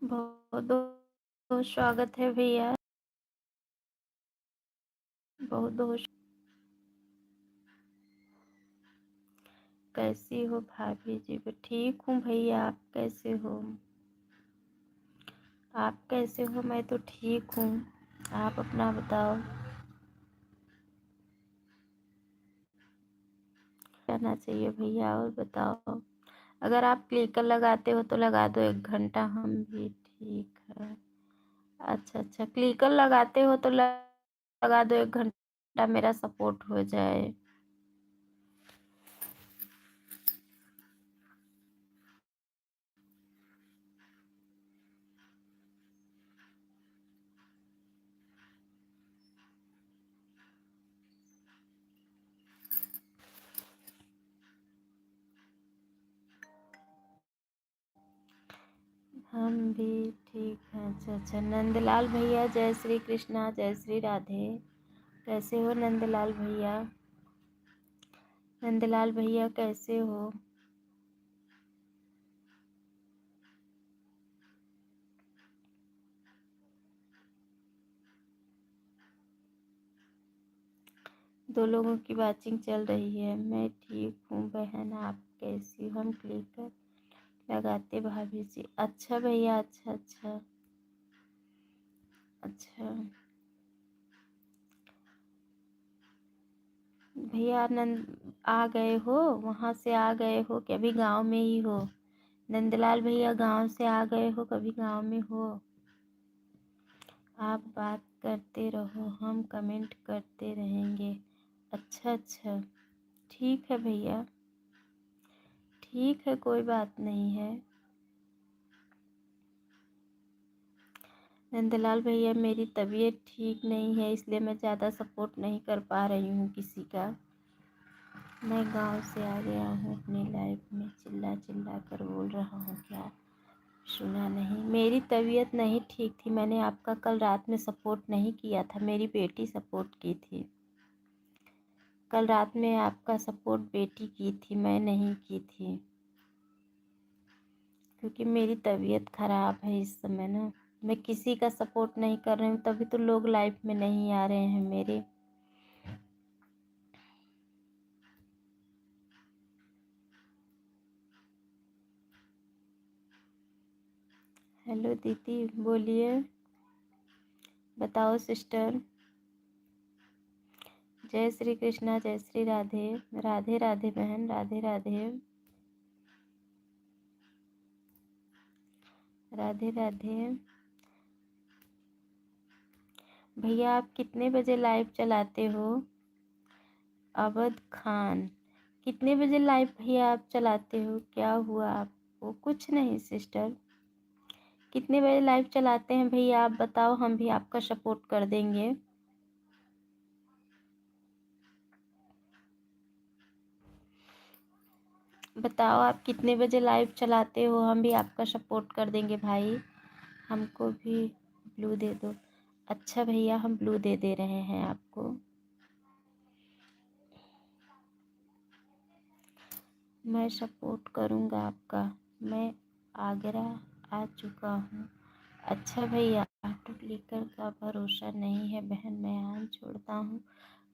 बहुत बहुत स्वागत है भैया। बहुत बहुत कैसी हो भाभी जी? मैं ठीक हूँ भैया, आप कैसे हो? आप कैसे हो? मैं तो ठीक हूँ। आप अपना बताओ। कहना चाहिए भैया, और बताओ। अगर आप क्लिकर लगाते हो तो लगा दो 1 घंटा, हम भी ठीक है। अच्छा अच्छा, क्लिकर लगाते हो तो लगा दो 1 घंटा, मेरा सपोर्ट हो जाए। हम भी ठीक हैं। अच्छा अच्छा, नंदलाल भैया जय श्री कृष्णा, जय श्री राधे। कैसे हो नंदलाल भैया? नंदलाल भैया कैसे हो? दो लोगों की बातचीत चल रही है। मैं ठीक हूँ बहन, आप कैसी हो? हम क्लिकर लगाते भाभी जी। अच्छा भैया, अच्छा अच्छा अच्छा। भैया नंद आ गए हो? वहाँ से आ गए हो कि अभी गांव में ही हो? नंदलाल भैया गांव से आ गए हो, कभी गांव में हो? आप बात करते रहो, हम कमेंट करते रहेंगे। अच्छा अच्छा, ठीक है भैया, ठीक है, कोई बात नहीं है। नंदलाल भैया मेरी तबीयत ठीक नहीं है, इसलिए मैं ज़्यादा सपोर्ट नहीं कर पा रही हूँ किसी का। मैं गांव से आ गया हूँ अपनी लाइफ में। चिल्ला चिल्ला कर बोल रहा हूँ क्या? सुना नहीं? मेरी तबीयत नहीं ठीक थी। मैंने आपका कल रात में सपोर्ट नहीं किया था, मेरी बेटी सपोर्ट की थी। कल रात में आपका सपोर्ट बेटी की थी, मैं नहीं की थी, क्योंकि मेरी तबीयत ख़राब है इस समय ना। मैं किसी का सपोर्ट नहीं कर रही हूँ, तभी तो लोग लाइफ में नहीं आ रहे हैं मेरे। हेलो दीदी, बोलिए, बताओ सिस्टर। जय श्री कृष्णा, जय श्री राधे। राधे राधे बहन, राधे राधे, राधे राधे। भैया आप कितने बजे लाइव चलाते हो? अवध खान, कितने बजे लाइव भैया आप चलाते हो? क्या हुआ आपको? कुछ नहीं सिस्टर। कितने बजे लाइव चलाते हैं भैया आप बताओ, हम भी आपका सपोर्ट कर देंगे। बताओ आप कितने बजे लाइव चलाते हो, हम भी आपका सपोर्ट कर देंगे भाई। हमको भी ब्लू दे दो। अच्छा भैया, हम ब्लू दे रहे हैं आपको। मैं सपोर्ट करूँगा आपका। मैं आगरा आ चुका हूँ। अच्छा भैया, ऑटो क्लिकर का भरोसा नहीं है बहन, मैं आन छोड़ता हूँ।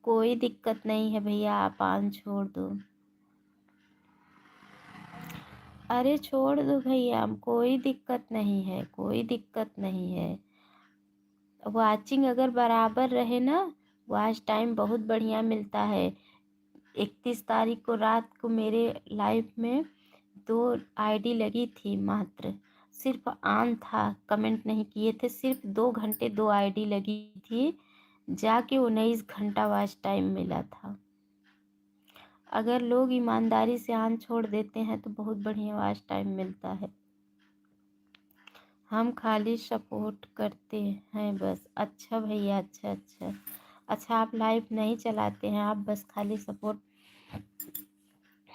कोई दिक्कत नहीं है भैया, आप आन छोड़ दो। अरे छोड़ दो भैया, कोई दिक्कत नहीं है, कोई दिक्कत नहीं है। वाचिंग अगर बराबर रहे ना, वॉच टाइम बहुत बढ़िया मिलता है। 31 तारीख को रात को मेरे लाइफ में 2 आईडी लगी थी मात्र। सिर्फ ऑन था, कमेंट नहीं किए थे, सिर्फ 2 घंटे 2 आईडी लगी थी। जाके 19 घंटा वॉच टाइम मिला था। अगर लोग ईमानदारी से ऑन छोड़ देते हैं तो बहुत बढ़िया वॉच टाइम मिलता है। हम खाली सपोर्ट करते हैं बस। अच्छा भैया, अच्छा अच्छा अच्छा, आप लाइव नहीं चलाते हैं, आप बस खाली सपोर्ट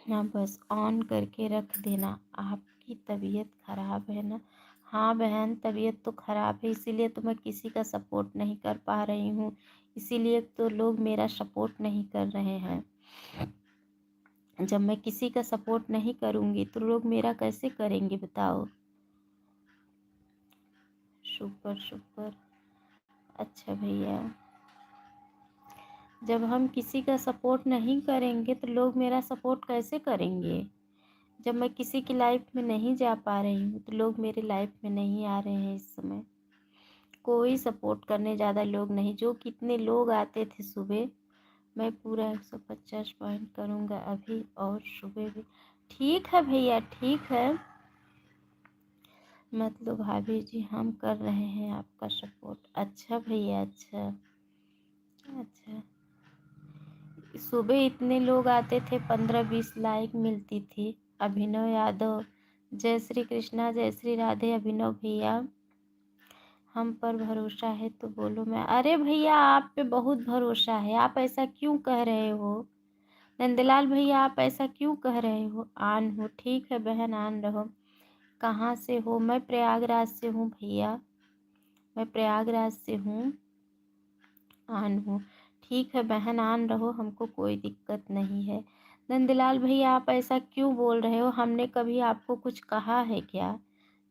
ना बस ऑन करके रख देना। आपकी तबीयत ख़राब है ना? हाँ बहन, तबीयत तो ख़राब है, इसीलिए तो मैं किसी का सपोर्ट नहीं कर पा रही हूँ। इसीलिए तो लोग मेरा सपोर्ट नहीं कर रहे हैं। जब मैं किसी का सपोर्ट नहीं करूँगी तो लोग मेरा कैसे करेंगे बताओ? Super super. अच्छा भैया, जब हम किसी का सपोर्ट नहीं करेंगे तो लोग मेरा सपोर्ट कैसे करेंगे? जब मैं किसी की लाइफ में नहीं जा पा रही हूँ तो लोग मेरी लाइफ में नहीं आ रहे हैं इस समय। कोई सपोर्ट करने ज़्यादा लोग नहीं। जो कितने लोग आते थे सुबह, मैं पूरा 150 पॉइंट करूँगा अभी और सुबह भी। ठीक है भैया, ठीक है। मतलब भाभी जी हम कर रहे हैं आपका सपोर्ट। अच्छा भैया, अच्छा अच्छा। सुबह इतने लोग आते थे, 15-20 लाइक मिलती थी। अभिनव यादव, जय श्री कृष्णा, जय श्री राधे। अभिनव भैया, हम पर भरोसा है तो बोलो। मैं, अरे भैया आप पे बहुत भरोसा है, आप ऐसा क्यों कह रहे हो? नंदलाल भैया आप ऐसा क्यों कह रहे हो? आन हो, ठीक है बहन, आन रहो। कहाँ से हो? मैं प्रयागराज से हूँ भैया, मैं प्रयागराज से हूँ, आन हूँ। ठीक है बहन, आन रहो, हमको कोई दिक्कत नहीं है। नंदलाल भैया आप ऐसा क्यों बोल रहे हो? हमने कभी आपको कुछ कहा है क्या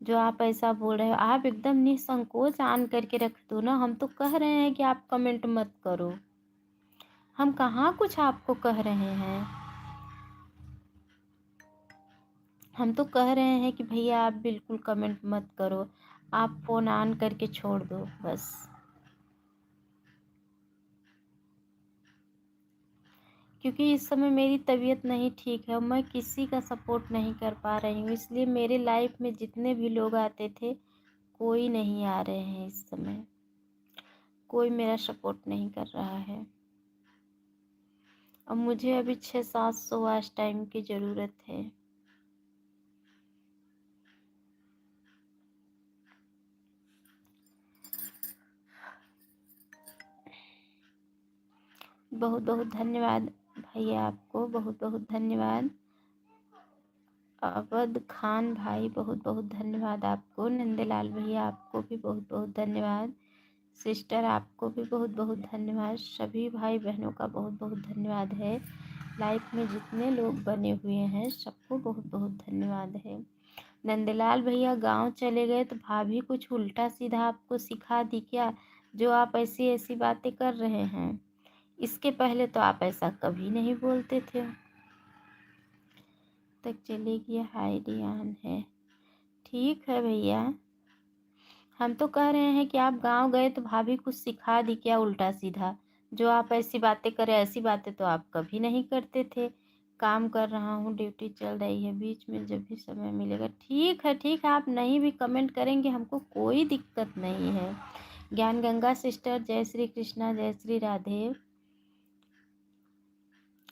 जो आप ऐसा बोल रहे हो? आप एकदम निसंकोच आन करके रख दो ना। हम तो कह रहे हैं कि आप कमेंट मत करो। हम कहाँ कुछ आपको कह रहे हैं। हम तो कह रहे हैं कि भैया आप बिल्कुल कमेंट मत करो, आप फ़ोन ऑन करके छोड़ दो बस। क्योंकि इस समय मेरी तबीयत नहीं ठीक है और मैं किसी का सपोर्ट नहीं कर पा रही हूँ, इसलिए मेरे लाइफ में जितने भी लोग आते थे कोई नहीं आ रहे हैं इस समय। कोई मेरा सपोर्ट नहीं कर रहा है और मुझे अभी 600-700 वॉच टाइम की ज़रूरत है। बहुत बहुत धन्यवाद भैया, आपको बहुत बहुत धन्यवाद। अवध खान भाई बहुत बहुत धन्यवाद आपको। नंदलाल भैया आपको भी बहुत बहुत धन्यवाद। सिस्टर आपको भी बहुत बहुत धन्यवाद। सभी भाई बहनों का बहुत बहुत धन्यवाद है। लाइफ में जितने लोग बने हुए हैं सबको बहुत बहुत धन्यवाद है। नंदलाल भैया गांव चले गए तो भाभी कुछ उल्टा सीधा आपको सिखा दी क्या, जो आप ऐसी ऐसी बातें कर रहे हैं? इसके पहले तो आप ऐसा कभी नहीं बोलते थे। तक चलेगी, हाय डियान है। ठीक है भैया, हम तो कह रहे हैं कि आप गांव गए तो भाभी कुछ सिखा दी क्या उल्टा सीधा, जो आप ऐसी बातें करें? ऐसी बातें तो आप कभी नहीं करते थे। काम कर रहा हूँ, ड्यूटी चल रही है, बीच में जब भी समय मिलेगा। ठीक है, ठीक है, आप नहीं भी कमेंट करेंगे हमको कोई दिक्कत नहीं है। ज्ञान गंगा सिस्टर, जय श्री कृष्णा, जय श्री राधे।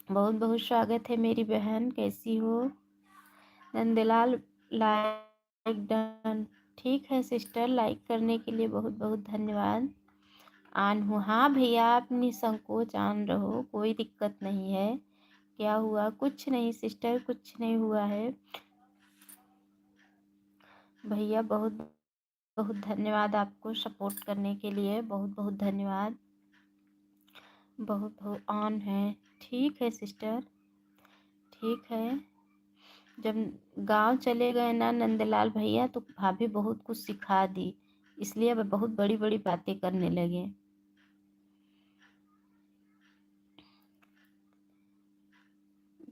बहुत बहुत स्वागत है मेरी बहन, कैसी हो? Nandlal, like done. ठीक है सिस्टर, लाइक करने के लिए बहुत बहुत धन्यवाद। ऑन हूँ, हाँ भैया आप निसंकोच ऑन रहो, कोई दिक्कत नहीं है। क्या हुआ? कुछ नहीं सिस्टर, कुछ नहीं हुआ है। भैया बहुत बहुत धन्यवाद आपको सपोर्ट करने के लिए, बहुत बहुत धन्यवाद। बहुत बहुत ऑन है। ठीक है सिस्टर, ठीक है। जब गांव चले गए ना नंदलाल भैया तो भाभी बहुत कुछ सिखा दी, इसलिए अब बहुत बड़ी बड़ी बातें करने लगे।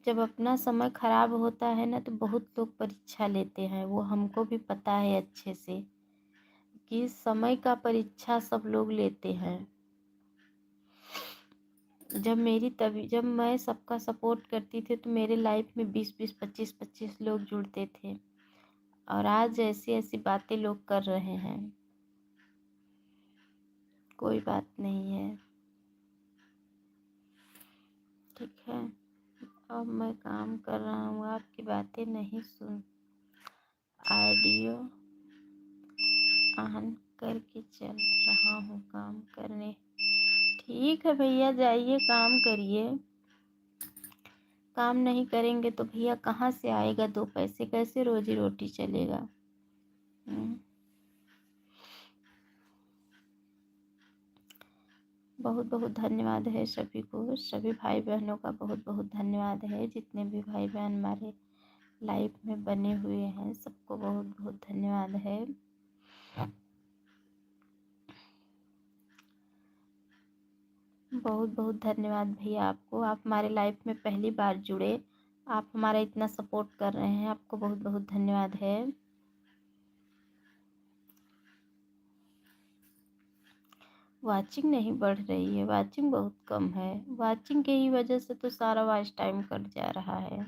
जब अपना समय खराब होता है ना तो बहुत लोग परीक्षा लेते हैं, वो हमको भी पता है अच्छे से कि समय का परीक्षा सब लोग लेते हैं। जब मैं सबका सपोर्ट करती थी तो मेरे लाइफ में 20-20, 25-25 लोग जुड़ते थे और आज ऐसी ऐसी बातें लोग कर रहे हैं। कोई बात नहीं है, ठीक है। अब मैं काम कर रहा हूँ, आपकी बातें नहीं सुन। ऑडियो ऑन करके चल रहा हूँ काम करने। ठीक है भैया, जाइए काम करिए। काम नहीं करेंगे तो भैया कहाँ से आएगा 2 पैसे? कैसे रोजी रोटी चलेगा? बहुत बहुत धन्यवाद है सभी को, सभी भाई बहनों का बहुत बहुत धन्यवाद है। जितने भी भाई बहन हमारे लाइफ में बने हुए हैं सबको बहुत बहुत धन्यवाद है। बहुत बहुत धन्यवाद भैया आपको। आप हमारे लाइफ में पहली बार जुड़े, आप हमारा इतना सपोर्ट कर रहे हैं, आपको बहुत बहुत धन्यवाद है। वाचिंग नहीं बढ़ रही है, वाचिंग बहुत कम है। वाचिंग के ही वजह से तो सारा वॉच टाइम कट जा रहा है।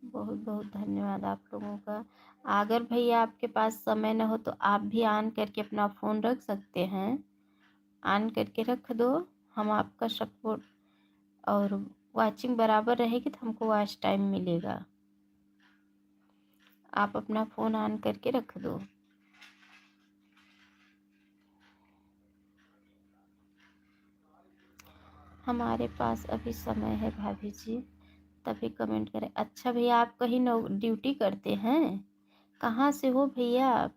बहुत बहुत धन्यवाद आप लोगों का। अगर भैया आपके पास समय न हो तो आप भी ऑन करके अपना फ़ोन रख सकते हैं, ऑन करके रख दो, हम आपका सपोर्ट, और वाचिंग बराबर रहेगी तो हमको वॉच टाइम मिलेगा। आप अपना फ़ोन ऑन करके रख दो। हमारे पास अभी समय है भाभी जी, तभी कमेंट करें। अच्छा भैया, आप कहीं ड्यूटी करते हैं? कहाँ से हो भैया आप?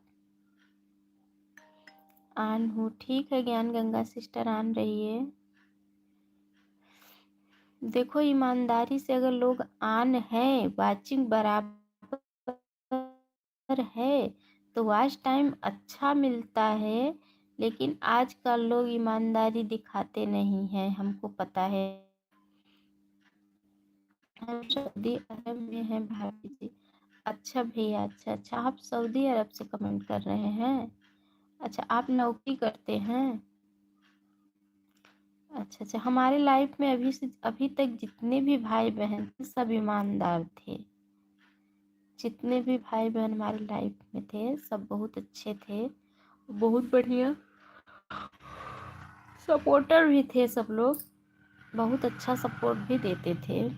ऑन हूँ, ठीक है। ज्ञान गंगा सिस्टर ऑन रही है। देखो, ईमानदारी से अगर लोग ऑन है, वाचिंग बराबर है, तो वॉच टाइम अच्छा मिलता है। लेकिन आजकल लोग ईमानदारी दिखाते नहीं हैं, हमको पता है। हम सऊदी अरब में हैं भाभी जी। अच्छा भैया, अच्छा अच्छा, आप सऊदी अरब से कमेंट कर रहे हैं? अच्छा, आप नौकरी करते हैं? अच्छा अच्छा। हमारे लाइफ में अभी तक जितने भी भाई बहन थे सब ईमानदार थे। जितने भी भाई बहन हमारी लाइफ में थे सब बहुत अच्छे थे, बहुत बढ़िया सपोर्टर भी थे सब लोग, बहुत अच्छा सपोर्ट भी देते थे।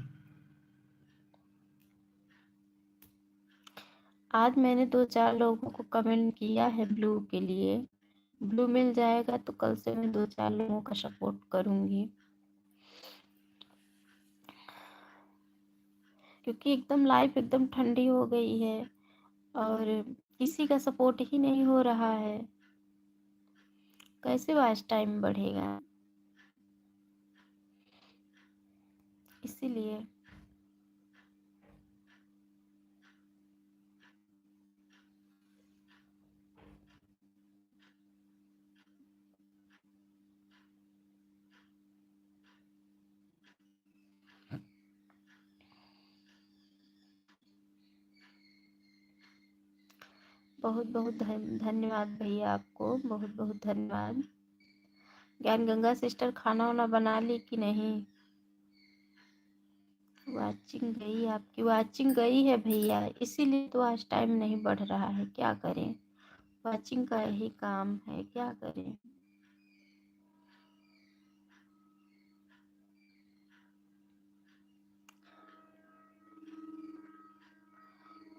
आज मैंने 2-4 लोगों को कमेंट किया है ब्लू के लिए। ब्लू मिल जाएगा तो कल से मैं 2-4 लोगों का सपोर्ट करूँगी, क्योंकि एकदम लाइफ एकदम ठंडी हो गई है और किसी का सपोर्ट ही नहीं हो रहा है। कैसे वॉच टाइम बढ़ेगा? इसीलिए बहुत बहुत धन्यवाद भैया आपको, बहुत बहुत धन्यवाद। ज्ञान गंगा सिस्टर खाना वाना बना ली कि नहीं? वाचिंग गई, आपकी वाचिंग गई है भैया, इसीलिए तो आज टाइम नहीं बढ़ रहा है। क्या करें, वाचिंग का यही काम है, क्या करें।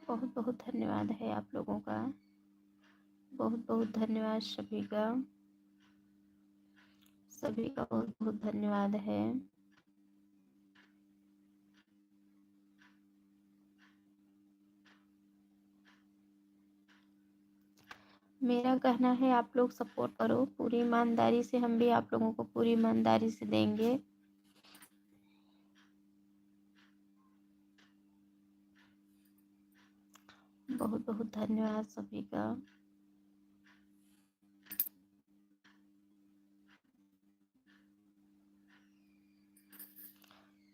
बहुत बहुत धन्यवाद है आप लोगों का, बहुत बहुत धन्यवाद सभी का, सभी का बहुत बहुत धन्यवाद है। मेरा कहना है आप लोग सपोर्ट करो पूरी ईमानदारी से, हम भी आप लोगों को पूरी ईमानदारी से देंगे। बहुत बहुत धन्यवाद सभी का।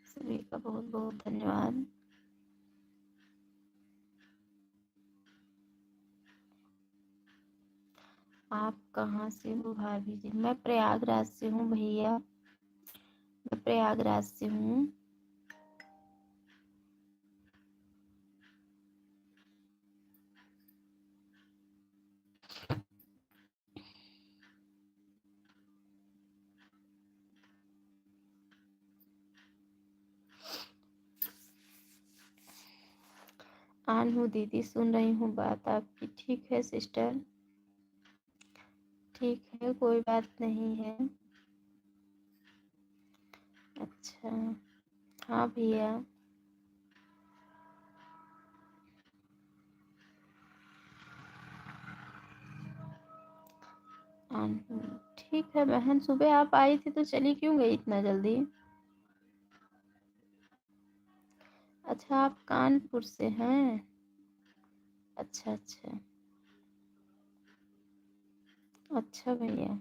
सभी का बहुत बहुत धन्यवाद। आप कहाँ से हो भाभी जी? मैं प्रयागराज से हूँ भैया, मैं प्रयागराज से हूँ। आन हूँ दीदी, सुन रही हूँ बात आपकी। ठीक है सिस्टर, ठीक है, कोई बात नहीं है। अच्छा, हाँ भैया। आन हूँ, ठीक है बहन। सुबह आप आई थी तो चली क्यों गई इतना जल्दी? अच्छा, आप कानपुर से हैं? अच्छा अच्छा। अच्छा भैया।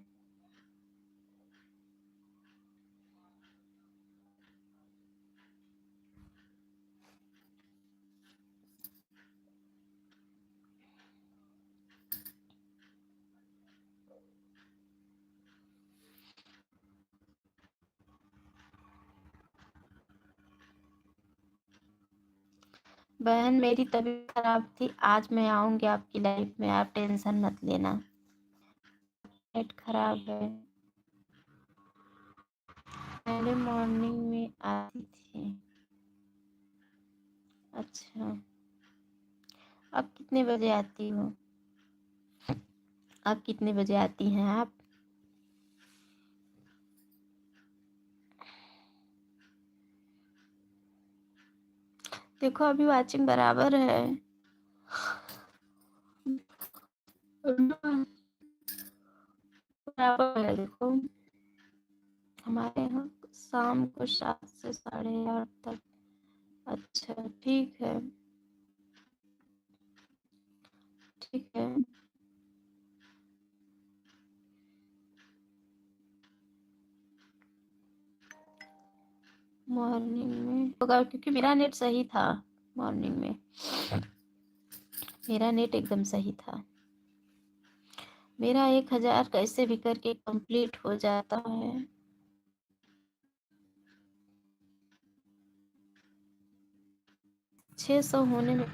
बहन मेरी तबीयत खराब थी, आज मैं आऊंगी आपकी लाइफ में, आप टेंशन मत लेना। पेट खराब है। पहले मॉर्निंग में आती थी। अच्छा, अब कितने बजे आती हो? अब कितने बजे आती हैं आप? देखो अभी वाचिंग बराबर है। बराबर है देखो। हमारे यहाँ शाम को 7 से 8:30 तक। अच्छा ठीक है। ठीक है। मॉर्निंग में होगा क्योंकि मेरा नेट सही था। मॉर्निंग में मेरा नेट एकदम सही था। मेरा 1000 कैसे भी करके कंप्लीट हो जाता है। 600 होने में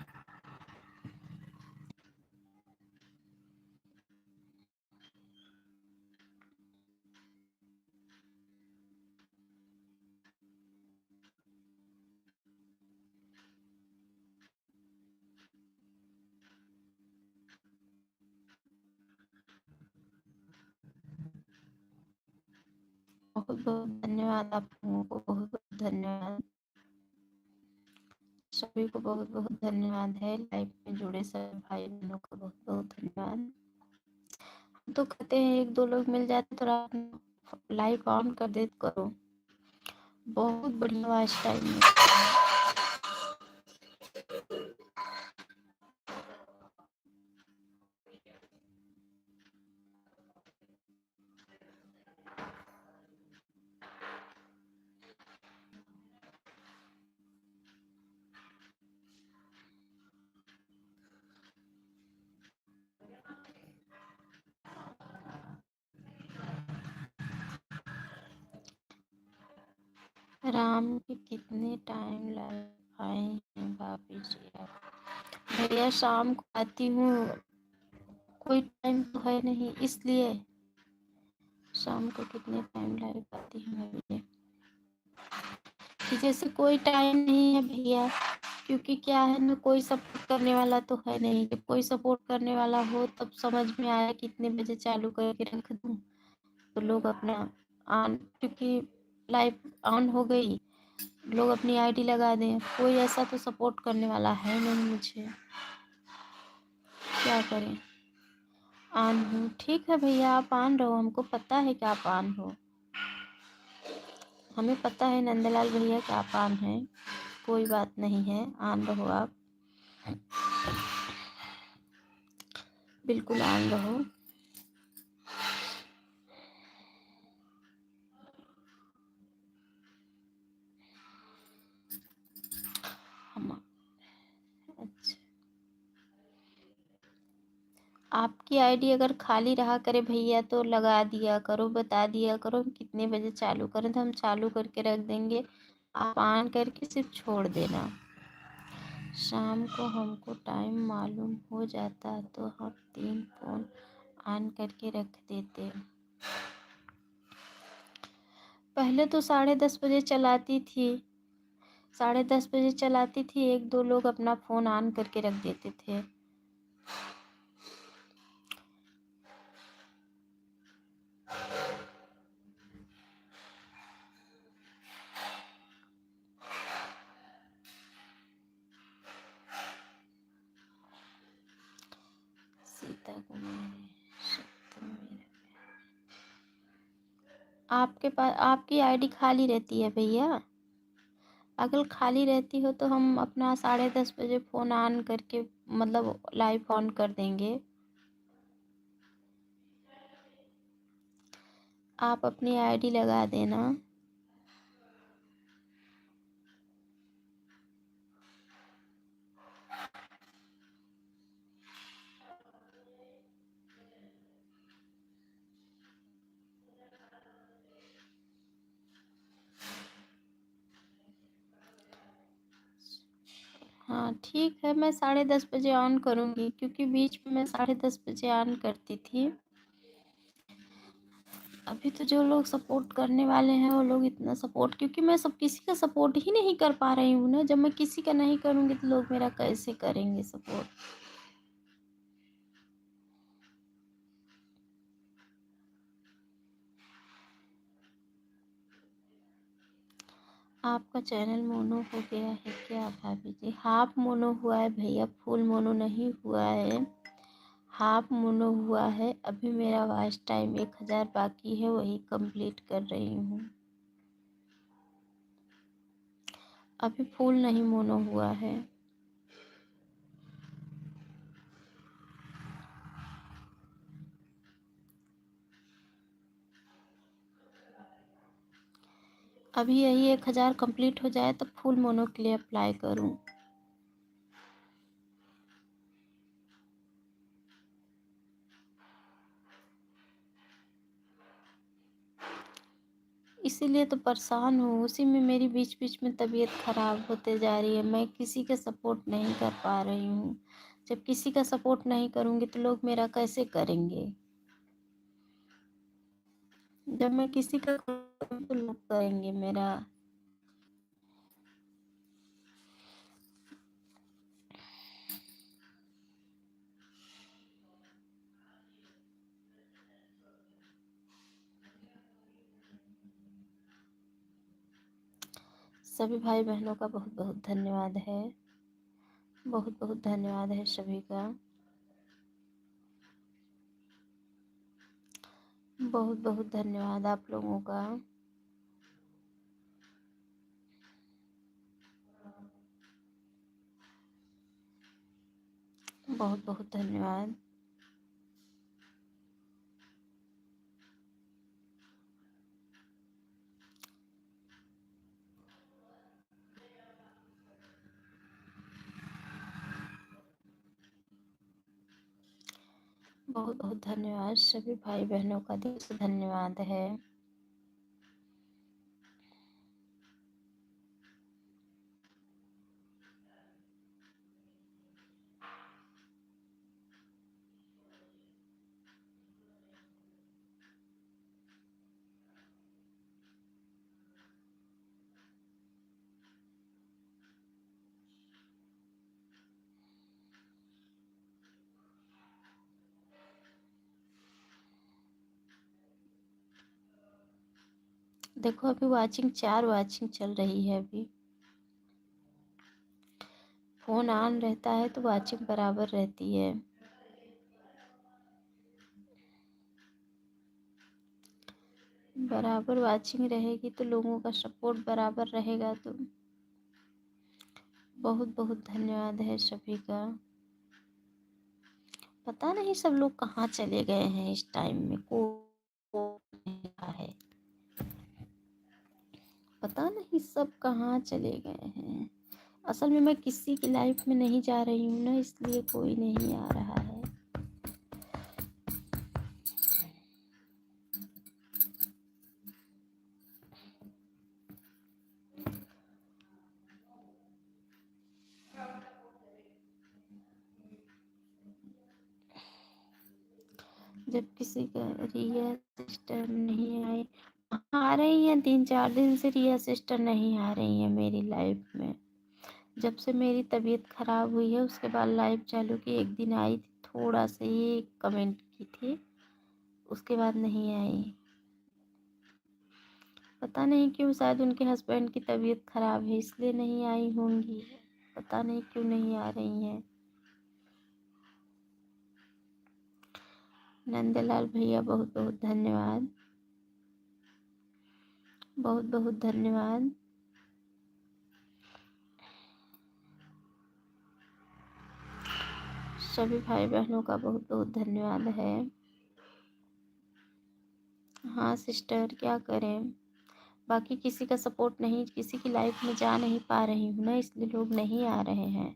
बहुत बहुत धन्यवाद। आप लोगों को बहुत बहुत धन्यवाद। सभी को बहुत बहुत धन्यवाद है। लाइफ में जुड़े सभी भाई बहनों को बहुत बहुत धन्यवाद। हम तो कहते हैं 1-2 लोग मिल जाते तो रात लाइव ऑन कर दे करो। बहुत बढ़िया वॉच टाइम है। राम के कितने टाइम लग आए हैं भाभी जी आप? भैया शाम को आती हूँ, कोई टाइम तो है नहीं इसलिए। शाम को कितने टाइम लाइव आती हूँ भाभी कि जैसे कोई टाइम नहीं है भैया, क्योंकि क्या है ना, कोई सपोर्ट करने वाला तो है नहीं। जब कोई सपोर्ट करने वाला हो तब समझ में आया कितने बजे चालू करके रख दूँ तो लोग अपना ऑन, क्योंकि लाइव ऑन हो गई, लोग अपनी आईडी लगा दें। कोई ऐसा तो सपोर्ट करने वाला है नहीं मुझे, क्या करें। ऑन हूँ, ठीक है भैया आप ऑन रहो, हमको पता है कि आप ऑन हो। हमें पता है नंदलाल भैया कि आप ऑन हैं। कोई बात नहीं है, ऑन रहो आप, बिल्कुल ऑन रहो। हम अच्छा, आपकी आईडी अगर खाली रहा करे भैया तो लगा दिया करो, बता दिया करो कितने बजे चालू करें तो हम चालू करके रख देंगे। आप ऑन करके सिर्फ छोड़ देना। शाम को हमको टाइम मालूम हो जाता तो हम 3 फ़ोन ऑन करके रख देते। पहले तो 10:30 बजे चलाती थी, 10:30 बजे चलाती थी, 1-2 लोग अपना फ़ोन ऑन करके रख देते थे। सीता को मैंने सत्य मेरा। आपके पास आपकी आईडी खाली रहती है भैया? अगर खाली रहती हो तो हम अपना 10:30 बजे फ़ोन ऑन करके मतलब लाइव ऑन कर देंगे। आप अपनी आईडी लगा देना। हाँ ठीक है, मैं 10:30 बजे ऑन करूँगी, क्योंकि बीच में मैं 10:30 बजे ऑन करती थी। अभी तो जो लोग सपोर्ट करने वाले हैं वो लोग इतना सपोर्ट, क्योंकि मैं सब किसी का सपोर्ट ही नहीं कर पा रही हूँ ना। जब मैं किसी का नहीं करूँगी तो लोग मेरा कैसे करेंगे सपोर्ट। आपका चैनल मोनो हो गया है क्या भाभी जी? हाफ मोनो हुआ है भैया, फुल मोनो नहीं हुआ है, हाफ मोनो हुआ है। अभी मेरा वॉच टाइम 1000 बाकी है, वही कंप्लीट कर रही हूँ। अभी फुल नहीं मोनो हुआ है। अभी यही 1000 कंप्लीट हो जाए तो फुल मोनो के लिए अप्लाई करूँ। इसीलिए तो परेशान हूँ, उसी में मेरी बीच बीच में तबीयत ख़राब होते जा रही है। मैं किसी का सपोर्ट नहीं कर पा रही हूँ। जब किसी का सपोर्ट नहीं करूँगी तो लोग मेरा कैसे करेंगे? जब मैं किसी का करूँगी तो लोग करेंगे मेरा। सभी भाई बहनों का बहुत बहुत धन्यवाद है, बहुत बहुत धन्यवाद है सभी का, बहुत बहुत धन्यवाद आप लोगों का। बहुत बहुत धन्यवाद। बहुत बहुत धन्यवाद सभी भाई बहनों का, दिल से धन्यवाद है। देखो अभी वाचिंग 4 वाचिंग चल रही है। अभी फ़ोन ऑन रहता है तो वाचिंग बराबर रहती है। बराबर वाचिंग रहेगी तो लोगों का सपोर्ट बराबर रहेगा। तो बहुत बहुत धन्यवाद है सभी का। पता नहीं सब लोग कहाँ चले गए हैं इस टाइम में, को नहीं रहा है। पता नहीं सब कहाँ चले गए हैं। असल में मैं किसी की लाइफ में नहीं जा रही हूँ ना, इसलिए कोई नहीं आ रहा है। जब किसी का रिया सिस्टर नहीं आई, आ रही हैं 3-4 दिन से रिया सिस्टर नहीं आ रही हैं मेरी लाइफ में। जब से मेरी तबीयत ख़राब हुई है उसके बाद लाइव चालू की, एक दिन आई थी, थोड़ा सा ही कमेंट की थी, उसके बाद नहीं आई। पता नहीं क्यों, शायद उनके हस्बैंड की तबीयत ख़राब है इसलिए नहीं आई होंगी। पता नहीं क्यों नहीं आ रही हैं। नंदलाल भैया बहुत बहुत धन्यवाद, बहुत बहुत धन्यवाद। सभी भाई बहनों का बहुत बहुत धन्यवाद है। हाँ सिस्टर, क्या करें, बाकी किसी का सपोर्ट नहीं, किसी की लाइफ में जा नहीं पा रही हूँ ना, इसलिए लोग नहीं आ रहे हैं।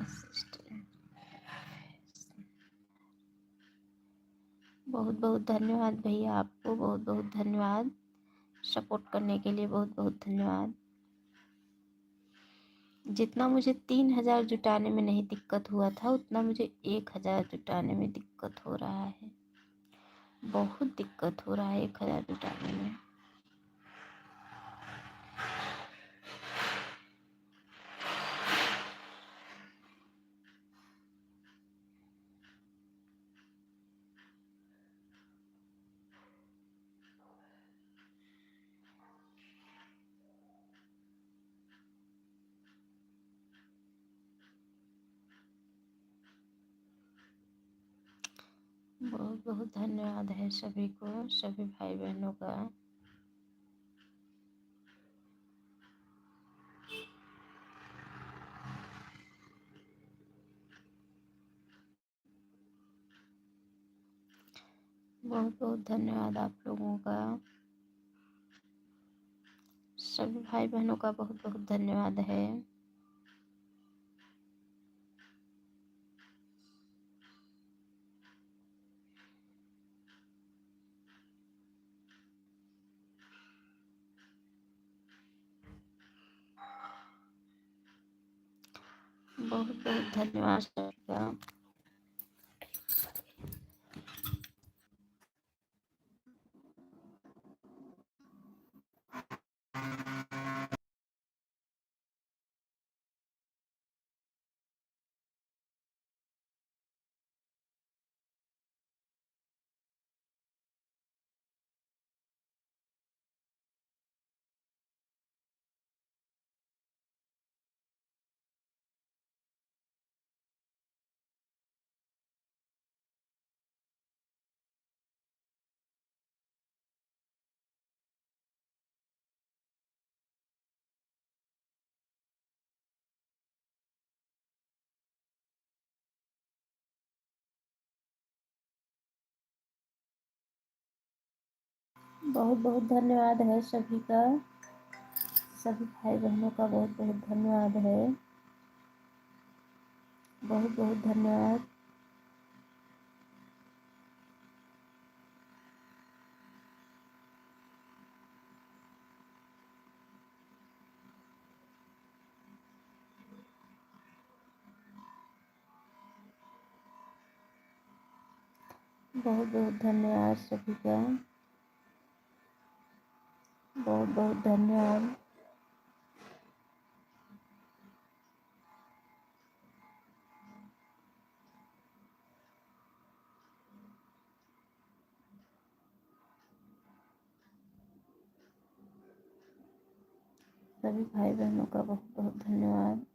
सिस्टर, बहुत बहुत धन्यवाद भैया, आपको बहुत बहुत धन्यवाद, सपोर्ट करने के लिए बहुत बहुत धन्यवाद। जितना मुझे 3,000 जुटाने में नहीं दिक्कत हुआ था, उतना मुझे 1,000 जुटाने में दिक्कत हो रहा है। बहुत दिक्कत हो रहा है 1,000 जुटाने में। बहुत बहुत धन्यवाद है सभी को, सभी भाई बहनों का। बहुत बहुत धन्यवाद आप लोगों का, सभी भाई बहनों का बहुत बहुत धन्यवाद है। बहुत बहुत धन्यवाद सभी का। बहुत बहुत धन्यवाद है सभी का, सभी भाई बहनों का बहुत बहुत धन्यवाद है। बहुत बहुत धन्यवाद। बहुत बहुत धन्यवाद सभी का, बहुत बहुत धन्यवाद। सभी भाई बहनों का बहुत बहुत धन्यवाद।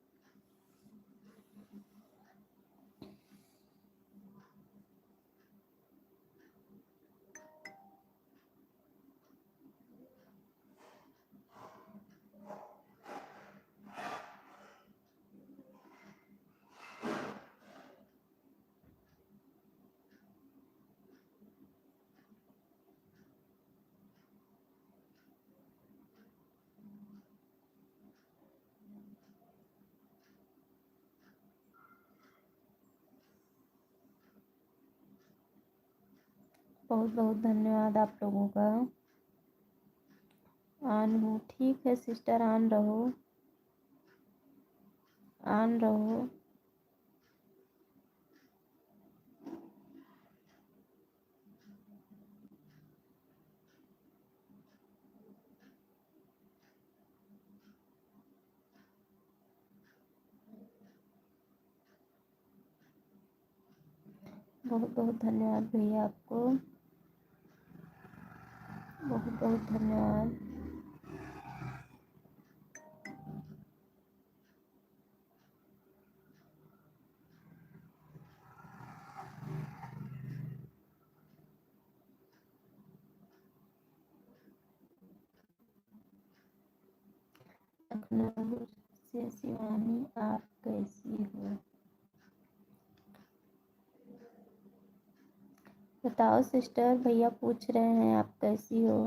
बहुत बहुत धन्यवाद आप लोगों का। ऑन हूँ, ठीक है सिस्टर, ऑन रहो, ऑन रहो। बहुत बहुत धन्यवाद भैया आपको, बहुत बहुत धन्यवाद। लखनऊ से शिवानी, आप कैसी हो? बताओ सिस्टर, भैया पूछ रहे हैं आप कैसी हो,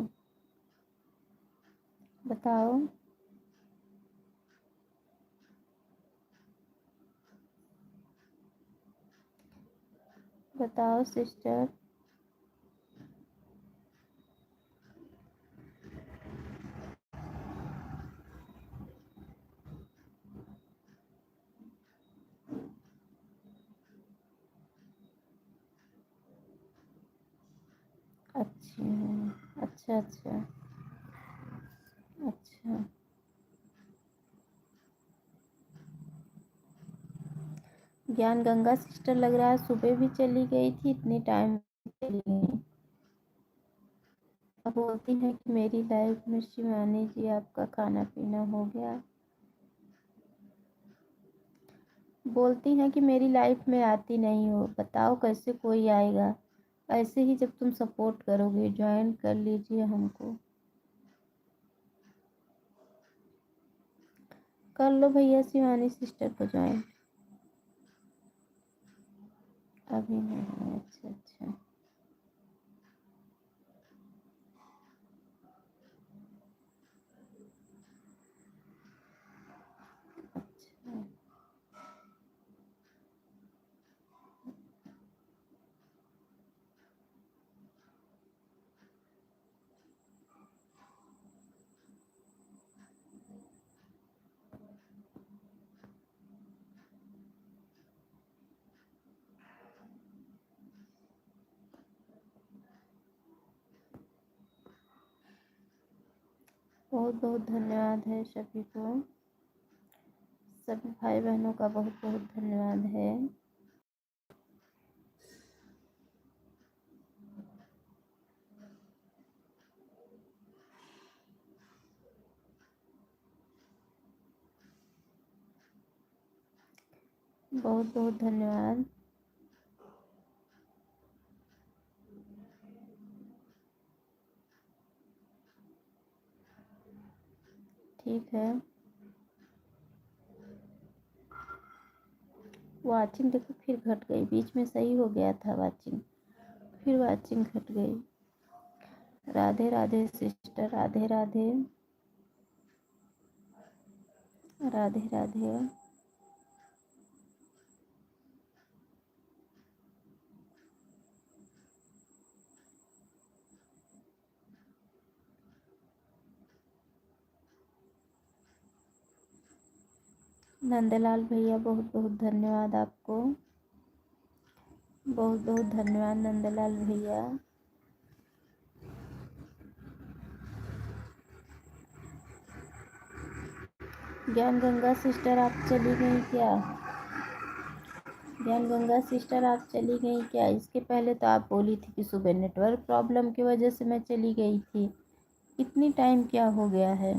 बताओ। बताओ सिस्टर। अच्छा अच्छा अच्छा। अच्छा। ज्ञान गंगा सिस्टर लग रहा है सुबह भी चली गई थी, इतनी टाइम चली गई। अब बोलती है कि मेरी लाइफ में शिवानी जी आपका खाना पीना हो गया। बोलती हैं कि मेरी लाइफ में आती नहीं हो, बताओ कैसे कोई आएगा। ऐसे ही जब तुम सपोर्ट करोगे, ज्वाइन कर लीजिए हमको। कर लो भैया शिवानी सिस्टर को ज्वाइन। अभी नहीं, अच्छा अच्छा। अच्छा। बहुत बहुत धन्यवाद है सभी को, सभी भाई बहनों का बहुत बहुत धन्यवाद है। बहुत बहुत धन्यवाद। ठीक है। वाचिंग देखो फिर घट गई, बीच में सही हो गया था वाचिंग, फिर वाचिंग घट गई। राधे राधे सिस्टर, राधे राधे। राधे राधे। नंदलाल भैया बहुत बहुत धन्यवाद आपको, बहुत बहुत धन्यवाद नंदलाल भैया। ज्ञान गंगा सिस्टर आप चली गई क्या? ज्ञान गंगा सिस्टर आप चली गई क्या? इसके पहले तो आप बोली थी कि सुबह नेटवर्क प्रॉब्लम की वजह से मैं चली गई थी। इतनी टाइम क्या हो गया है?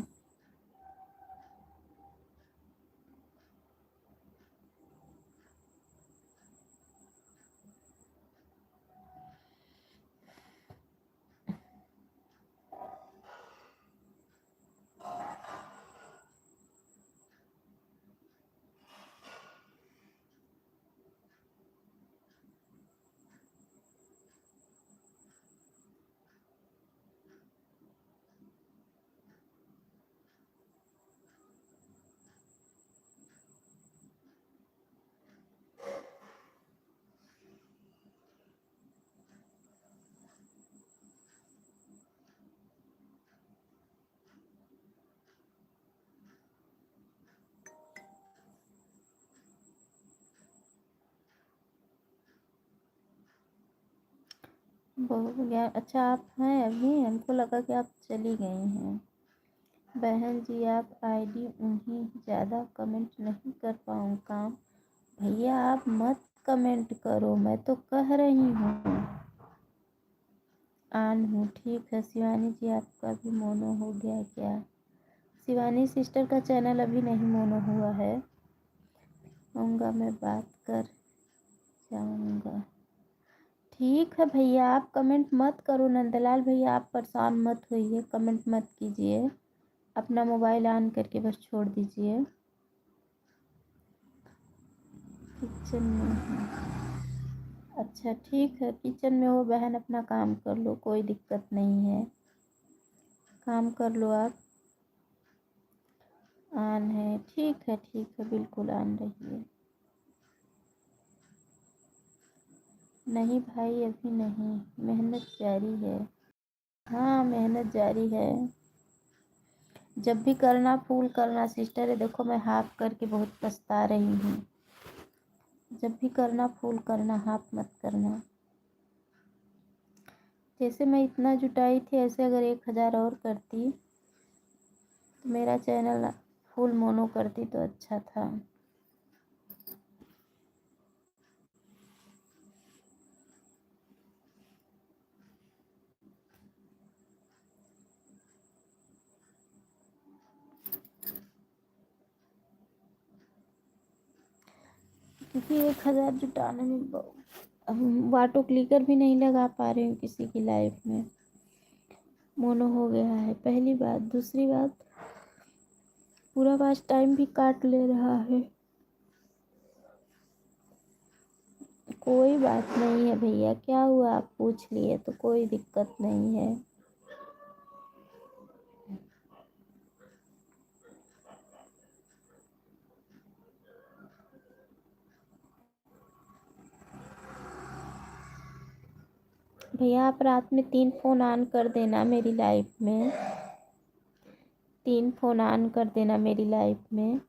बहुत ज्ञान, अच्छा आप हैं अभी, हमको लगा कि आप चली गई हैं। बहन जी आप आईडी उन्हीं, ज़्यादा कमेंट नहीं कर पाऊँ काम। भैया आप मत कमेंट करो, मैं तो कह रही हूँ। आन हूँ, ठीक है। शिवानी जी आपका भी मोनो हो गया क्या? शिवानी सिस्टर का चैनल अभी नहीं मोनो हुआ है, होगा मैं बात कर जाऊँगा। ठीक है भैया आप कमेंट मत करो, नंदलाल भैया आप परेशान मत होइए, कमेंट मत कीजिए, अपना मोबाइल ऑन करके बस छोड़ दीजिए। किचन में हूँ। अच्छा ठीक है, किचन में हो बहन, अपना काम कर लो, कोई दिक्कत नहीं है, काम कर लो आप। ऑन है, ठीक है, बिल्कुल ऑन रहिए। नहीं भाई अभी नहीं, मेहनत जारी है। हाँ मेहनत जारी है, जब भी करना फुल करना सिस्टर है। देखो मैं हाफ करके बहुत पछता रही हूँ, जब भी करना फुल करना, हाफ मत करना। जैसे मैं इतना जुटाई थी, ऐसे अगर 1,000 और करती तो मेरा चैनल फुल मोनो करती तो अच्छा था। क्योंकि 1,000 जुटाने में वाटो क्लिकर भी नहीं लगा पा रही हूँ किसी की लाइफ में, मोनो हो गया है पहली बात। दूसरी बात, पूरा वॉच टाइम भी काट ले रहा है। कोई बात नहीं है भैया, क्या हुआ आप पूछ लिए तो कोई दिक्कत नहीं है। भैया आप रात में 3 फ़ोन ऑन कर देना मेरी लाइफ में, 3 फ़ोन ऑन कर देना मेरी लाइफ में।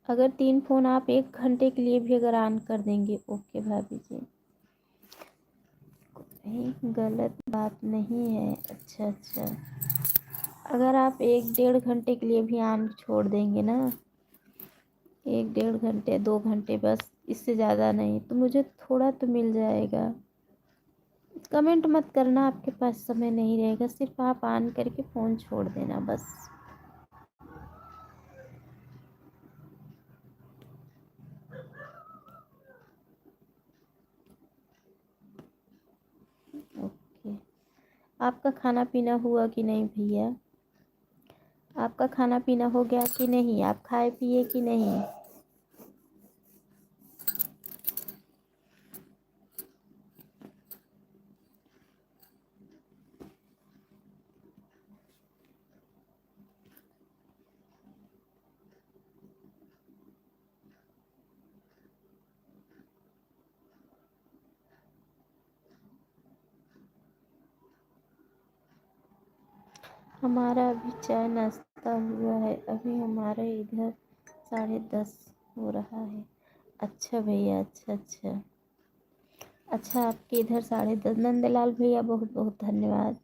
अगर 3 फ़ोन आप 1 घंटे के लिए भी अगर ऑन कर देंगे, ओके भाभी जी, कोई गलत बात नहीं है। अच्छा अच्छा, अगर आप 1 डेढ़ घंटे के लिए भी ऑन छोड़ देंगे ना, 1 डेढ़ घंटे 2 घंटे बस, इससे ज़्यादा नहीं, तो मुझे थोड़ा तो मिल जाएगा। कमेंट मत करना, आपके पास समय नहीं रहेगा, सिर्फ आप ऑन करके फ़ोन छोड़ देना बस। ओके, आपका खाना पीना हुआ कि नहीं भैया? आपका खाना पीना हो गया कि नहीं? आप खाए पिए कि नहीं? हमारा अभी चाय नाश्ता हुआ है, अभी हमारे इधर 10:30 हो रहा है। अच्छा भैया, अच्छा अच्छा अच्छा, आपके इधर 10:30। नंदलाल भैया बहुत बहुत धन्यवाद।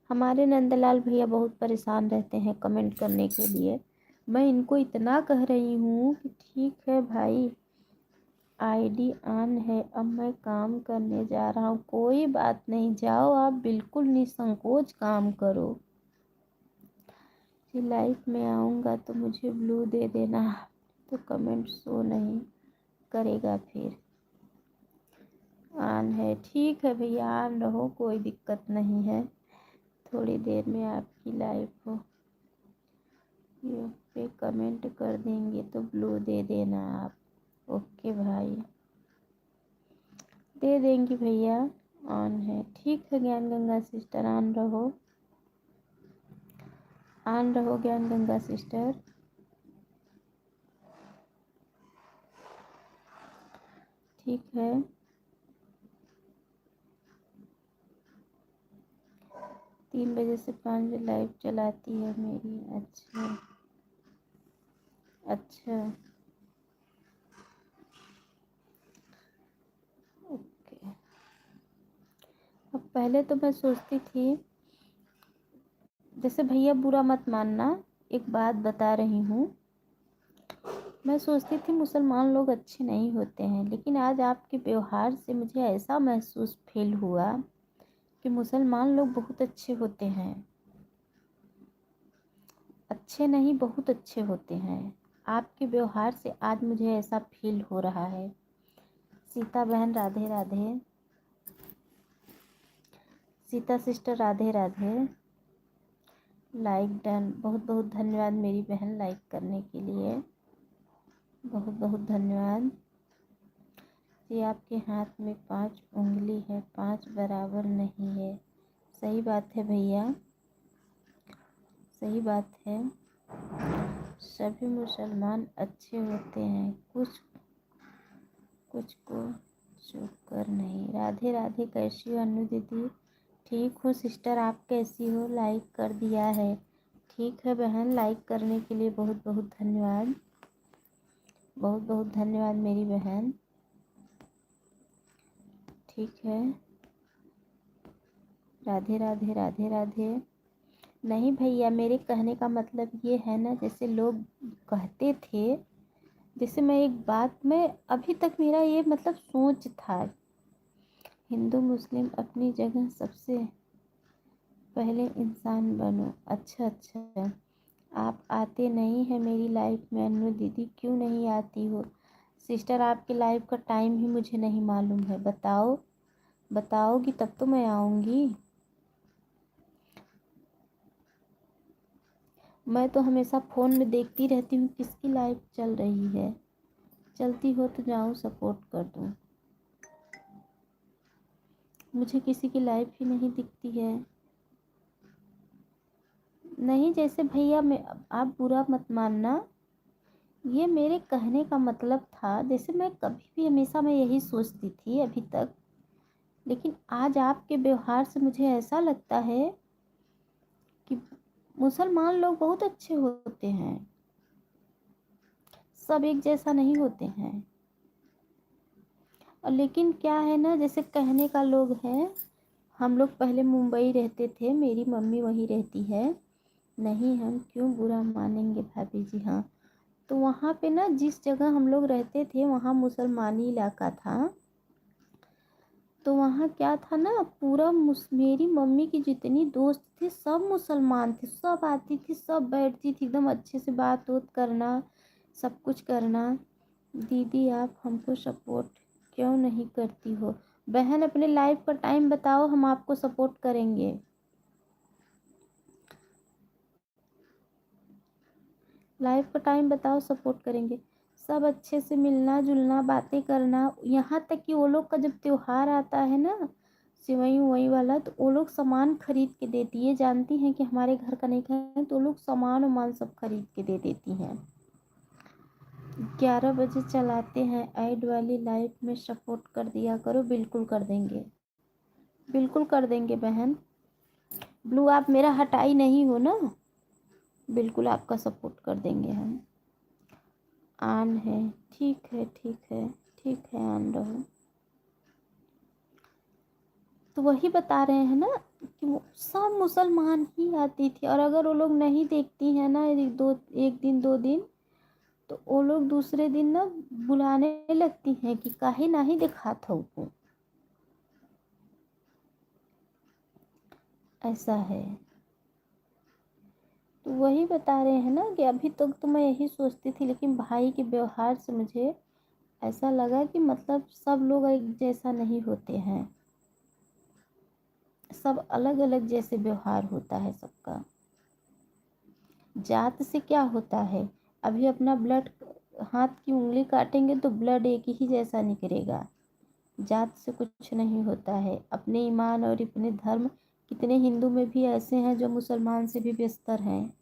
हमारे नंदलाल भैया बहुत परेशान रहते हैं कमेंट करने के लिए। मैं इनको इतना कह रही हूँ कि ठीक है भाई, आईडी ऑन है, अब मैं काम करने जा रहा हूँ, कोई बात नहीं, जाओ आप बिल्कुल निसंकोच काम करो। कि लाइफ में आऊँगा तो मुझे ब्लू दे देना, तो कमेंट शो नहीं करेगा फिर। ऑन है, ठीक है भैया, ऑन रहो, कोई दिक्कत नहीं है। थोड़ी देर में आपकी लाइफ हो ये पे कमेंट कर देंगे तो ब्लू दे देना आप। ओके भाई, दे देंगी भैया, ऑन है, ठीक है। ज्ञान गंगा सिस्टर ऑन रहो, ऑन रहो ज्ञान गंगा सिस्टर। ठीक है, 3 बजे से 5 बजे लाइव चलाती है मेरी। अच्छा अच्छा, ओके। अब पहले तो मैं सोचती थी, जैसे भैया बुरा मत मानना, एक बात बता रही हूँ, मैं सोचती थी मुसलमान लोग अच्छे नहीं होते हैं, लेकिन आज आपके व्यवहार से मुझे ऐसा महसूस फील हुआ कि मुसलमान लोग बहुत अच्छे होते हैं। अच्छे नहीं, बहुत अच्छे होते हैं। आपके व्यवहार से आज मुझे ऐसा फील हो रहा है। सीता बहन Radhe Radhe, Sita sister Radhe Radhe. Like done. बहुत बहुत धन्यवाद मेरी बहन लाइक करने के लिए, बहुत बहुत धन्यवाद। ये आपके हाथ में 5 उंगली है, 5 बराबर नहीं है। सही बात है भैया, सही बात है। सभी मुसलमान अच्छे होते हैं, कुछ कुछ को चुप कर नहीं। राधे राधे। कैसी हो अनु दीदी? ठीक हो सिस्टर, आप कैसी हो? लाइक कर दिया है। ठीक है बहन, लाइक करने के लिए बहुत बहुत धन्यवाद, बहुत बहुत धन्यवाद मेरी बहन। ठीक है, राधे राधे राधे राधे। नहीं भैया, मेरे कहने का मतलब ये है ना, जैसे लोग कहते थे, जैसे मैं एक बात में अभी तक मेरा ये मतलब सोच था, हिंदू मुस्लिम अपनी जगह, सबसे पहले इंसान बनो। अच्छा अच्छा, आप आते नहीं हैं मेरी लाइफ में अनु दीदी, क्यों नहीं आती हो सिस्टर? आपके लाइफ का टाइम ही मुझे नहीं मालूम है। बताओ, बताओगी तब तो मैं आऊँगी। मैं तो हमेशा फ़ोन में देखती रहती हूँ किसकी लाइफ चल रही है, चलती हो तो जाऊँ सपोर्ट कर दूँ। मुझे किसी की लाइफ ही नहीं दिखती है। नहीं, जैसे भैया मैं, आप बुरा मत मानना, ये मेरे कहने का मतलब था, जैसे मैं कभी भी हमेशा मैं यही सोचती थी अभी तक, लेकिन आज आपके व्यवहार से मुझे ऐसा लगता है कि मुसलमान लोग बहुत अच्छे होते हैं, सब एक जैसा नहीं होते हैं। और लेकिन क्या है ना, जैसे कहने का लोग हैं, हम लोग पहले मुंबई रहते थे, मेरी मम्मी वहीं रहती है। नहीं, हम क्यों बुरा मानेंगे भाभी जी? हाँ, तो वहाँ पे ना, जिस जगह हम लोग रहते थे वहाँ मुसलमानी इलाका था, तो वहाँ क्या था ना, पूरा मेरी मम्मी की जितनी दोस्त थी सब मुसलमान थे, सब आती थी, सब बैठती थी, एकदम अच्छे से बात वोत करना, सब कुछ करना। दीदी आप हमको सपोर्ट क्यों नहीं करती हो? बहन अपने लाइफ का टाइम बताओ, हम आपको सपोर्ट करेंगे। लाइफ का टाइम बताओ, सपोर्ट करेंगे। सब अच्छे से मिलना जुलना, बातें करना, यहाँ तक कि वो लोग का जब त्योहार आता है ना, सिवई उवई वाला, तो वो लोग सामान खरीद के देती है, जानती हैं कि हमारे घर का नहीं खाए, तो वो लोग सामान वामान सब खरीद के दे देती हैं। 11 बजे चलाते हैं ऐड वाली लाइफ में, सपोर्ट कर दिया करो। बिल्कुल कर देंगे, बिल्कुल कर देंगे बहन। ब्लू आप मेरा हटाई नहीं हो ना? बिल्कुल आपका सपोर्ट कर देंगे हम। आन है, ठीक है ठीक है ठीक है, आन रहो। तो वही बता रहे हैं ना कि वो सब मुसलमान ही आती थी, और अगर वो लोग नहीं देखती हैं ना, एक दिन 2 दिन, तो वो लोग दूसरे दिन ना बुलाने लगती हैं कि काहे नहीं दिखा था वो। ऐसा है। तो वही बता रहे हैं ना कि अभी तक तो मैं यही सोचती थी, लेकिन भाई के व्यवहार से मुझे ऐसा लगा कि मतलब सब लोग एक जैसा नहीं होते हैं, सब अलग अलग जैसे व्यवहार होता है सबका। जात से क्या होता है? अभी अपना ब्लड, हाथ की उंगली काटेंगे तो ब्लड एक ही जैसा निकलेगा। जात से कुछ नहीं होता है, अपने ईमान और अपने धर्म। कितने हिंदू में भी ऐसे हैं जो मुसलमान से भी बेहतर हैं।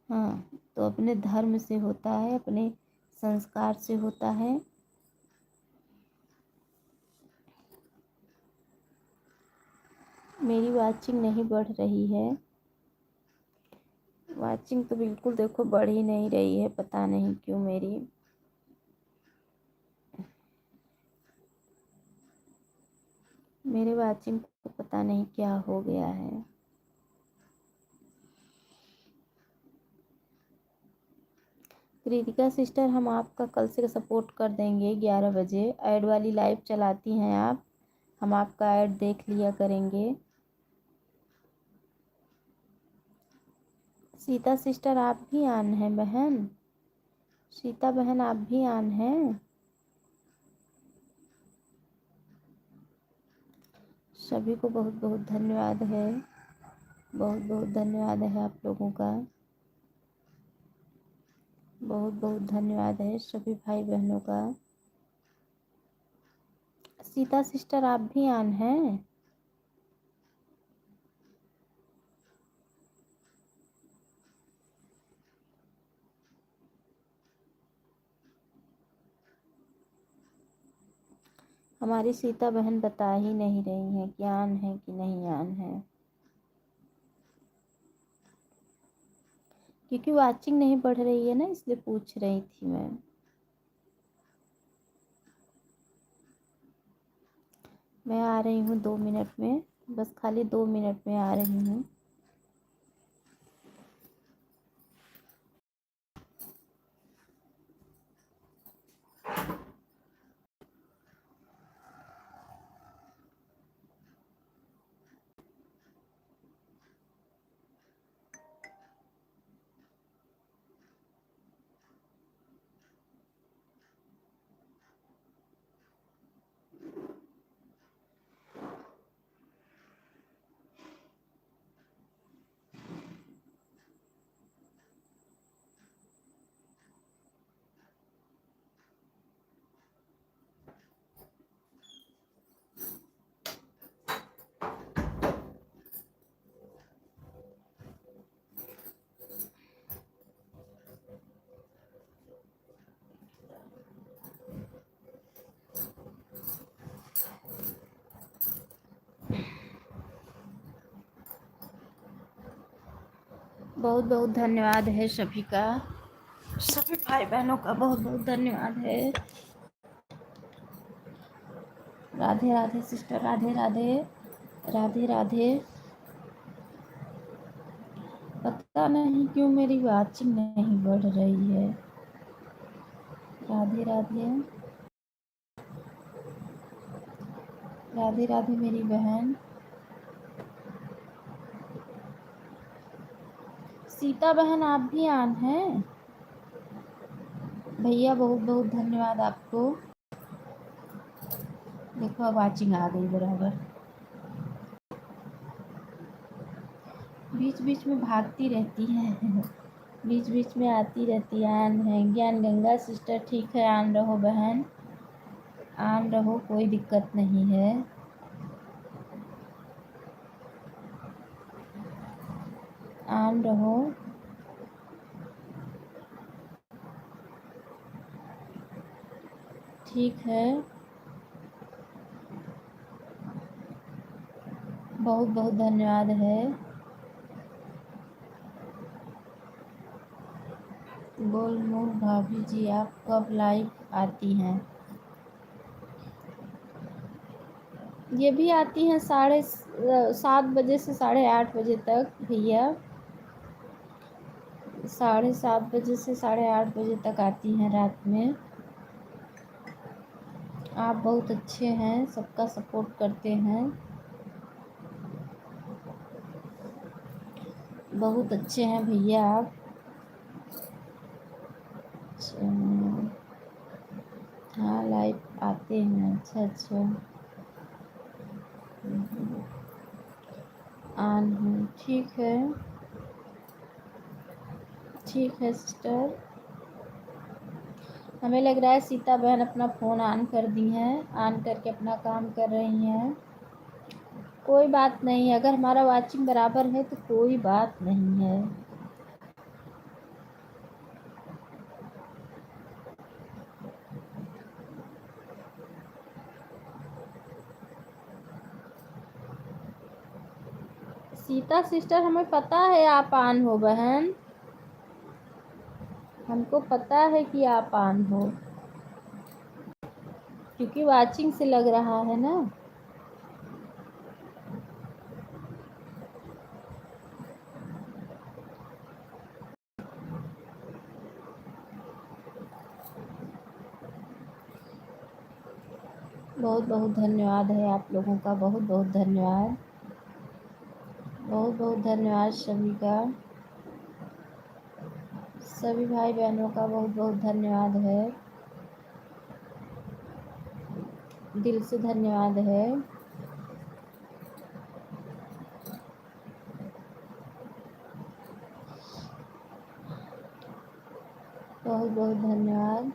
हाँ, तो अपने धर्म से होता है, अपने संस्कार से होता है। मेरी वाचिंग नहीं बढ़ रही है, वाचिंग तो बिल्कुल देखो बढ़ ही नहीं रही है, पता नहीं क्यों मेरे वाचिंग को पता नहीं क्या हो गया है। कृतिका सिस्टर, हम आपका कल से सपोर्ट कर देंगे। 11 बजे ऐड वाली लाइव चलाती हैं आप, हम आपका ऐड देख लिया करेंगे। सीता सिस्टर आप भी ऑन हैं बहन? सीता बहन आप भी ऑन हैं? सभी को बहुत बहुत धन्यवाद है। बहुत बहुत धन्यवाद है आप लोगों का, बहुत बहुत धन्यवाद है सभी भाई बहनों का। सीता सिस्टर आप भी ऑन हैं? हमारी सीता बहन बता ही नहीं रही है कि ऑन है कि नहीं ऑन है, क्योंकि वाचिंग नहीं बढ़ रही है ना, इसलिए पूछ रही थी मैं आ रही हूँ 2 मिनट में, बस खाली 2 मिनट में आ रही हूँ। बहुत बहुत धन्यवाद है सभी का, सभी भाई बहनों का बहुत बहुत धन्यवाद है। राधे राधे सिस्टर, राधे राधे, राधे राधे। पता नहीं क्यों मेरी वाचिंग नहीं बढ़ रही है। राधे राधे, राधे राधे मेरी बहन। सीता बहन आप भी ऑन हैं? भैया बहुत बहुत धन्यवाद आपको। देखो अब वाचिंग आ गई बराबर। बीच बीच में भागती रहती है बीच बीच में आती रहती है। ऑन है ज्ञान गंगा सिस्टर, ठीक है ऑन रहो बहन, ऑन रहो, कोई दिक्कत नहीं है। ऑन रहो, ठीक है। बहुत बहुत धन्यवाद है। गोलमुख भाभी जी आप कब लाइव आती हैं? ये भी आती हैं 7:30 से 8:30 बजे तक भैया, 7:30 से 8:30 तक आती हैं रात में। आप बहुत अच्छे हैं, सबका सपोर्ट करते हैं, बहुत अच्छे हैं भैया आप। हाँ लाइव आते हैं, अच्छा अच्छा। ऑन हूँ, ठीक है, ठीक है सिस्टर। हमें लग रहा है सीता बहन अपना फ़ोन ऑन कर दी हैं, ऑन करके अपना काम कर रही हैं। कोई बात नहीं, अगर हमारा वाचिंग बराबर है तो कोई बात नहीं है। सीता सिस्टर हमें पता है आप ऑन हो बहन, हमको पता है कि आप ऑन हो, क्योंकि वाचिंग से लग रहा है ना। बहुत बहुत धन्यवाद है आप लोगों का, बहुत बहुत धन्यवाद, बहुत बहुत धन्यवाद सभी का, सभी भाई बहनों का बहुत बहुत धन्यवाद है, दिल से धन्यवाद है। बहुत बहुत धन्यवाद।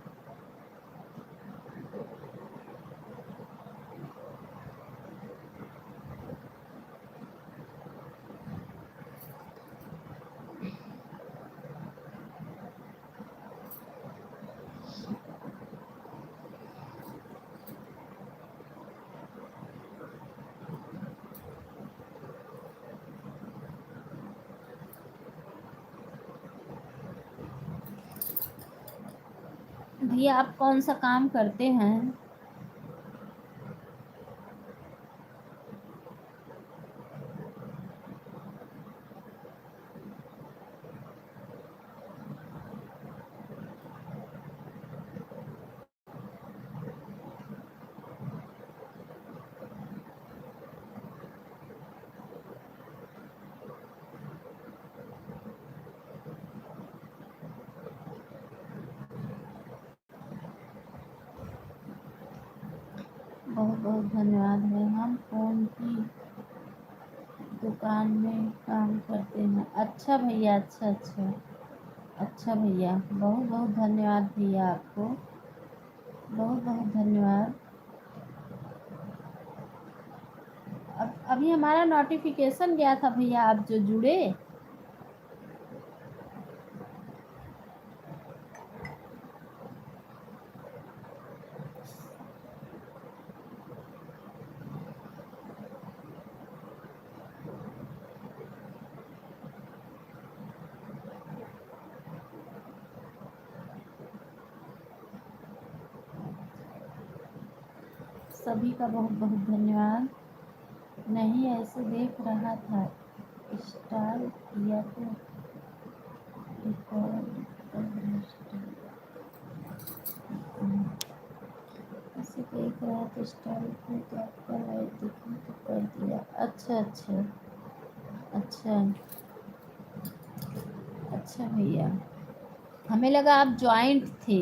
भैया आप कौन सा काम करते हैं? बहुत बहुत धन्यवाद है। हम फ़ोन की दुकान में काम करते हैं। अच्छा भैया, अच्छा अच्छा। अच्छा भैया, बहुत बहुत धन्यवाद भैया आपको, बहुत बहुत धन्यवाद। अब अभी हमारा नोटिफिकेशन गया था भैया, आप जो जुड़े। सभी का बहुत बहुत धन्यवाद। नहीं, ऐसे देख रहा था, स्टार किया तो रिकॉर्ड ऐसे देख रहा था, स्टार को तो आपका लाइव देखने को कर दिया। अच्छा अच्छा अच्छा अच्छा भैया, हमें लगा आप ज्वाइंट थे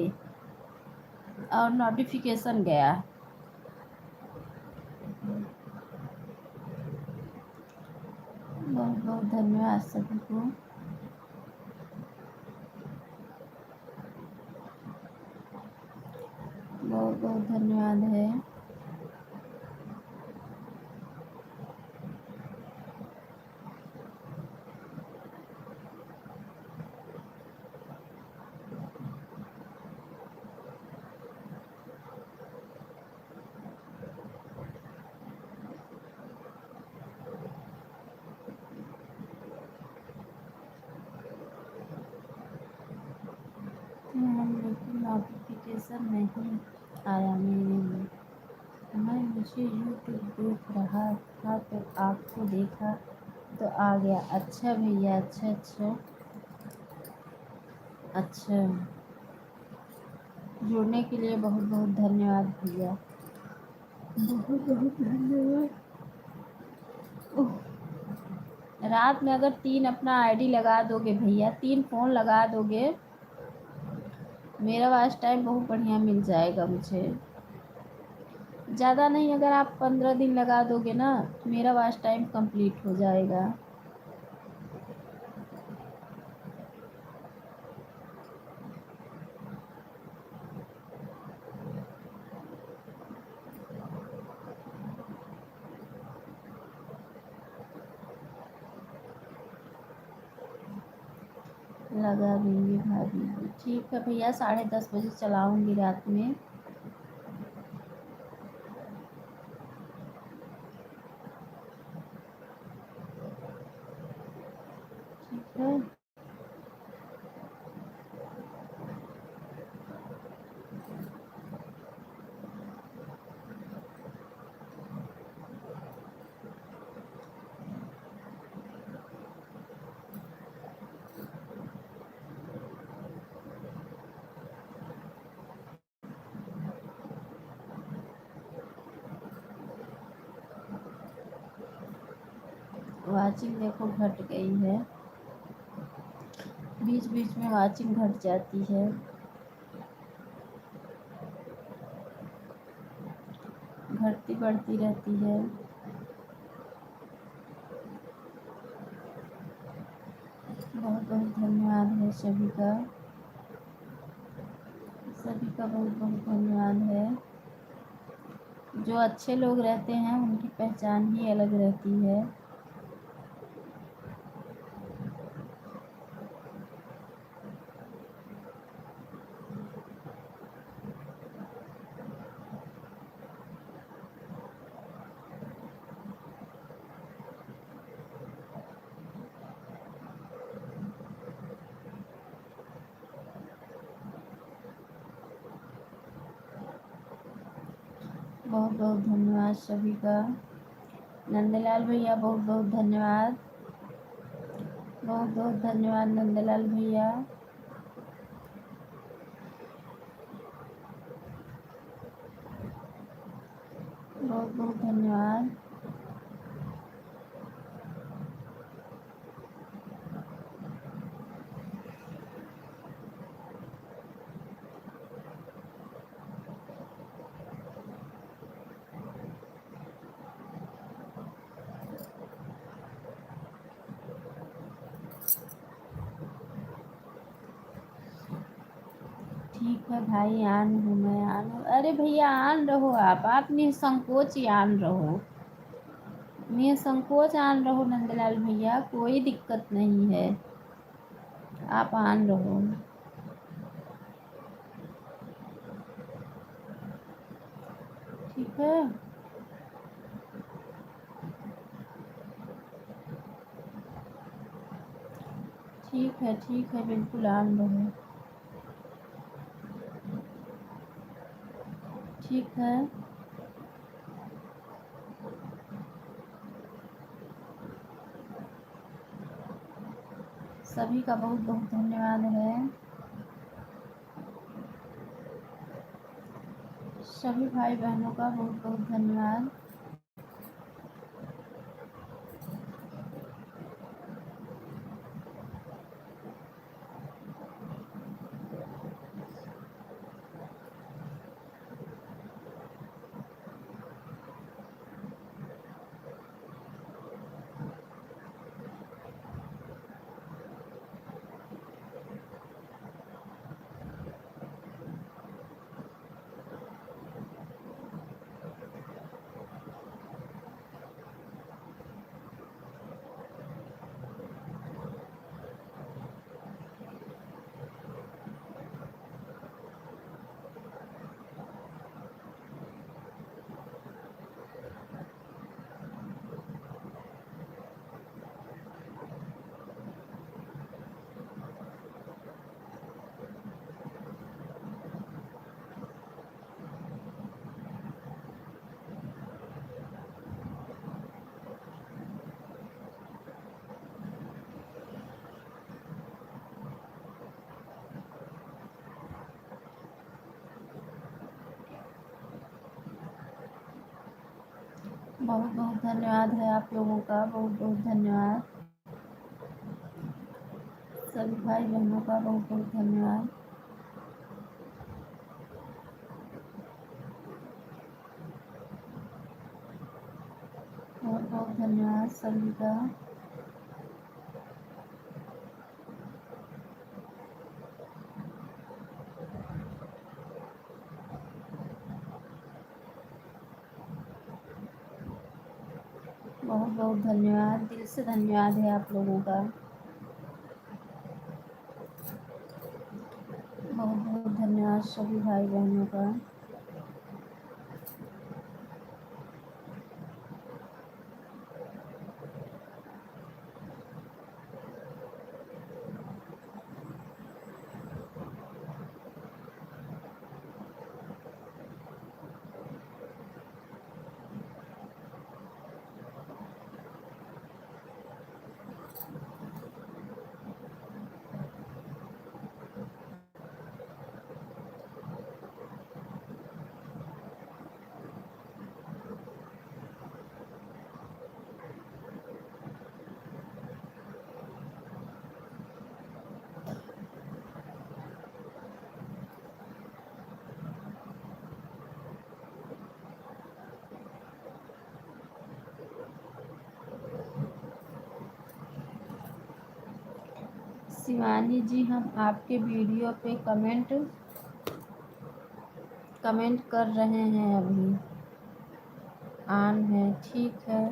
और नोटिफिकेशन गया। बहुत बहुत धन्यवाद सभी को। बहुत बहुत धन्यवाद है। लेकिन नोटिफिकेशन नहीं आया मेरे में। मुझे यूट्यूब देख रहा था तो आपको देखा तो आ गया। अच्छा भैया, अच्छा अच्छा अच्छा। जुड़ने के लिए बहुत बहुत धन्यवाद भैया, बहुत बहुत धन्यवाद। रात में अगर 3 अपना आईडी लगा दोगे भैया, 3 फ़ोन लगा दोगे, मेरा वॉच टाइम बहुत बढ़िया मिल जाएगा मुझे। ज़्यादा नहीं, अगर आप 15 दिन लगा दोगे ना, मेरा वॉच टाइम कंप्लीट हो जाएगा। लगा देंगे भाभी। ठीक है भैया, 10:30 बजे चलाऊँगी रात में। ठीक है। वाचिंग देखो घट गई है, बीच बीच में वाचिंग घट जाती है। घटती बढ़ती रहती है। बहुत बहुत धन्यवाद है सभी का। सभी का बहुत बहुत धन्यवाद है। जो अच्छे लोग रहते हैं उनकी पहचान ही अलग रहती है। बहुत बहुत धन्यवाद सभी का। नंदलाल भैया बहुत बहुत धन्यवाद। बहुत बहुत धन्यवाद नंदलाल भैया। बहुत बहुत धन्यवाद। ठीक है भाई, आन हूँ मैं, आन हूँ। अरे भैया आन रहो, आप निसंकोच आन रहो, निसंकोच आन रहो नंदलाल भैया, कोई दिक्कत नहीं है, आप आन रहो। ठीक है, ठीक है, बिल्कुल आन रहो। ठीक है, सभी का बहुत बहुत धन्यवाद है। सभी भाई बहनों का बहुत बहुत धन्यवाद। बहुत बहुत धन्यवाद है आप लोगों का, बहुत बहुत धन्यवाद। सभी भाई बहनों का बहुत बहुत धन्यवाद। बहुत बहुत धन्यवाद सभी का। बहुत बहुत धन्यवाद, दिल से धन्यवाद है आप लोगों का। बहुत बहुत धन्यवाद सभी भाई बहनों का। शिवानी जी, हम आपके वीडियो पे कमेंट कमेंट कर रहे हैं अभी। ऑन है, ठीक है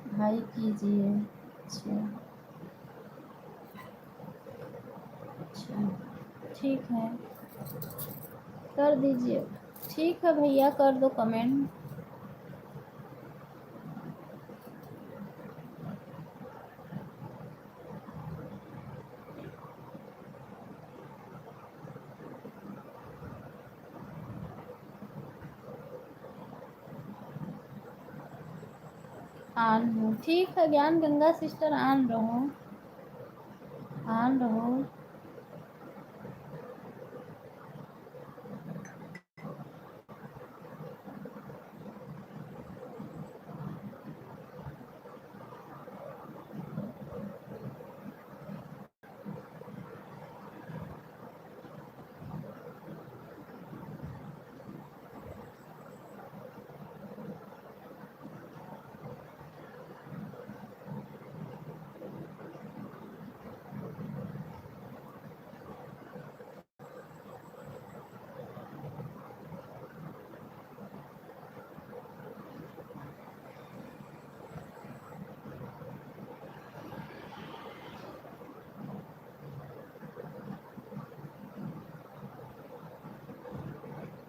भाई, कीजिए। अच्छा अच्छा, ठीक है, कर दीजिए। ठीक है भैया, कर दो कमेंट। ऑन हो, ठीक है ज्ञान गंगा सिस्टर, ऑन रहो, ऑन रहो।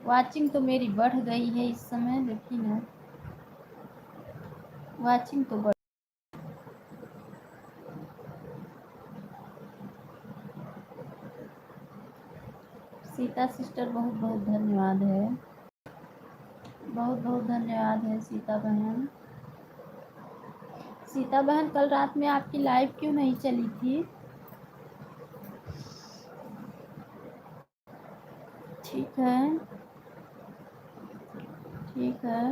वाचिंग तो मेरी बढ़ गई है इस समय, लेकिन वाचिंग तो बढ़। सीता सिस्टर बहुत बहुत धन्यवाद है, बहुत बहुत धन्यवाद है सीता बहन। सीता बहन, कल रात में आपकी लाइव क्यों नहीं चली थी? ठीक है, ठीक है।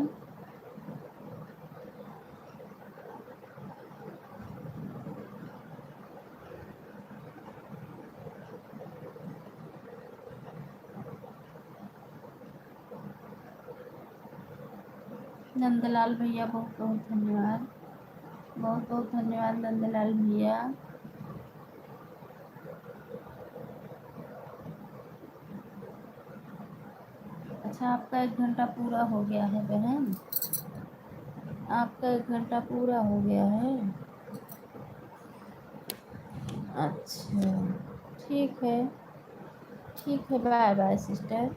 नंदलाल भैया बहुत बहुत धन्यवाद, बहुत बहुत धन्यवाद नंदलाल भैया। अच्छा, आपका 1 घंटा पूरा हो गया है बहन, आपका 1 घंटा पूरा हो गया है। अच्छा, ठीक है, ठीक है, बाय बाय सिस्टर,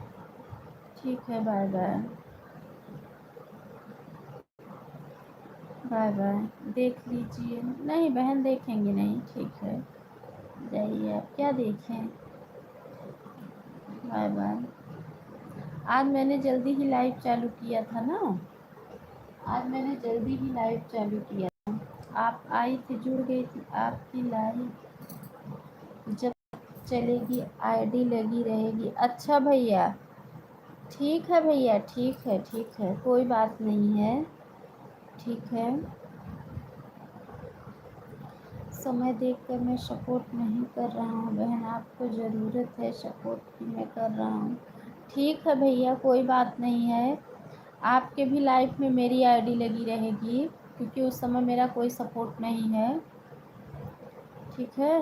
ठीक है, बाय बाय, बाय बाय। देख लीजिए, नहीं बहन देखेंगे नहीं, ठीक है, जाइए, आप क्या देखें। Bye bye. आज मैंने जल्दी ही लाइव चालू किया था ना, आज मैंने जल्दी ही लाइव चालू किया था। आप आई थी, जुड़ गई थी, आपकी लाइव जब चलेगी आईडी लगी रहेगी। अच्छा भैया, ठीक है भैया, ठीक है, ठीक है, कोई बात नहीं है, ठीक है। समय देखकर मैं सपोर्ट नहीं कर रहा हूँ बहन, आपको ज़रूरत है सपोर्ट की, मैं कर रहा हूँ। ठीक है भैया, कोई बात नहीं है, आपके भी लाइफ में मेरी आईडी लगी रहेगी, क्योंकि उस समय मेरा कोई सपोर्ट नहीं है, ठीक है।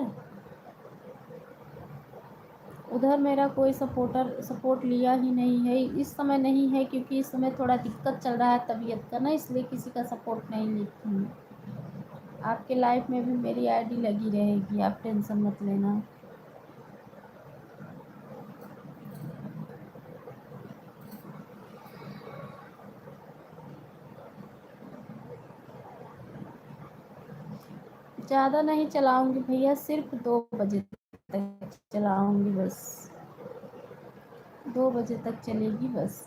उधर मेरा कोई सपोर्ट लिया ही नहीं है, इस समय नहीं है, क्योंकि इस समय थोड़ा दिक्कत चल रहा है तबीयत का ना, इसलिए किसी का सपोर्ट नहीं लेती हूँ। आपके लाइफ में भी मेरी आईडी लगी रहेगी, आप टेंशन मत लेना। ज़्यादा नहीं चलाऊंगी भैया, सिर्फ 2 बजे तक चलाऊंगी बस, 2 बजे तक चलेगी बस।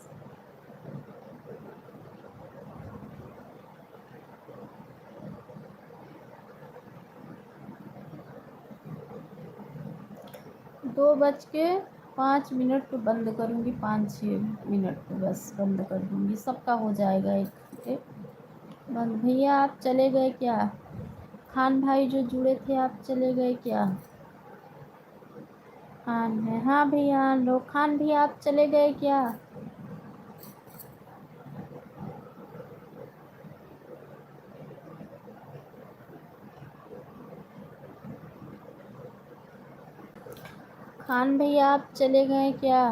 दो बज के 5 मिनट पे बंद करूँगी, 5-6 मिनट पे बस बंद कर दूँगी, सबका हो जाएगा एक घंटे बंद। भैया आप चले गए क्या? खान भाई जो जुड़े थे, आप चले गए क्या? खान है, हाँ भैया हाँ, लो खान भैया, आप चले गए क्या? खान भैया आप चले गए क्या?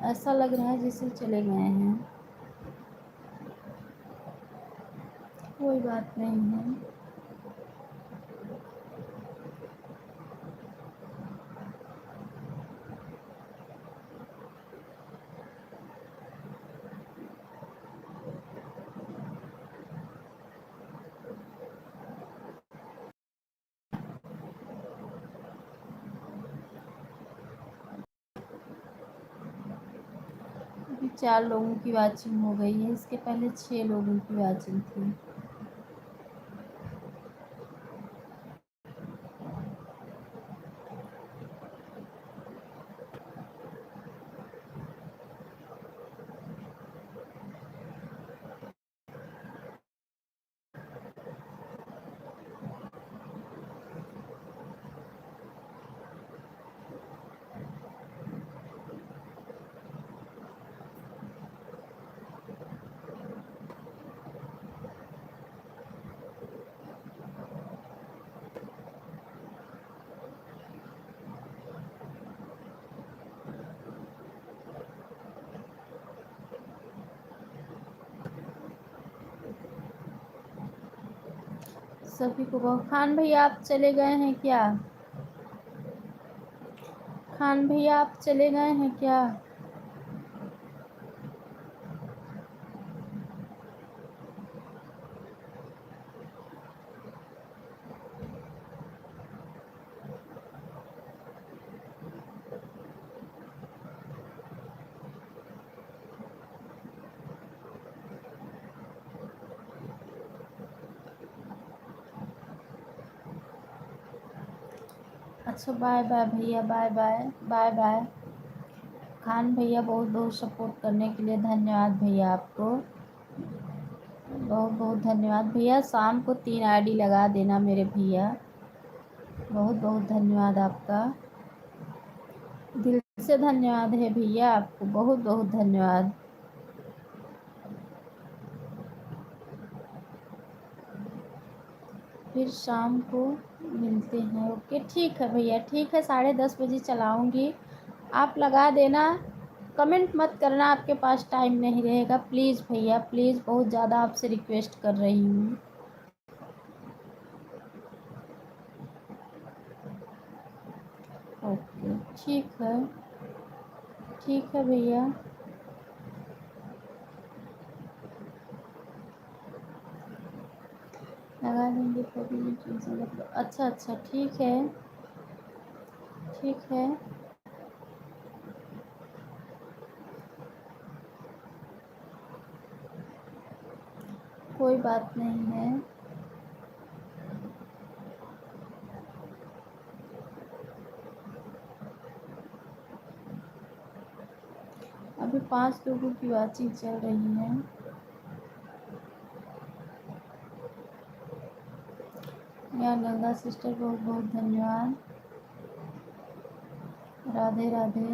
ऐसा लग रहा है जैसे चले गए हैं। कोई बात नहीं है। अभी 4 लोगों की वाचिंग हो गई है, इसके पहले 6 लोगों की वाचिंग थी। सभी को बहुत। खान भैया आप चले गए हैं क्या? खान भैया आप चले गए हैं क्या? अच्छा बाय बाय भैया, bye bye bye bye. Khan भैया बहुत बहुत सपोर्ट करने के लिए धन्यवाद भैया, आपको बहुत बहुत धन्यवाद भैया। शाम को 3 आईडी लगा देना मेरे भैया, बहुत बहुत धन्यवाद आपका, दिल से धन्यवाद है भैया, आपको बहुत बहुत धन्यवाद। फिर शाम को मिलते हैं। ओके ठीक है भैया, ठीक है, 10:30 बजे चलाऊँगी, आप लगा देना। कमेंट मत करना, आपके पास टाइम नहीं रहेगा प्लीज़ भैया, प्लीज़, बहुत ज़्यादा आपसे रिक्वेस्ट कर रही हूँ। ओके ठीक है भैया, लगा देंगे तो। अच्छा अच्छा ठीक है, ठीक है, कोई बात नहीं है। अभी 5 लोगों की बातचीत चल रही है। यार गंगा सिस्टर बहुत बहुत धन्यवाद, राधे राधे,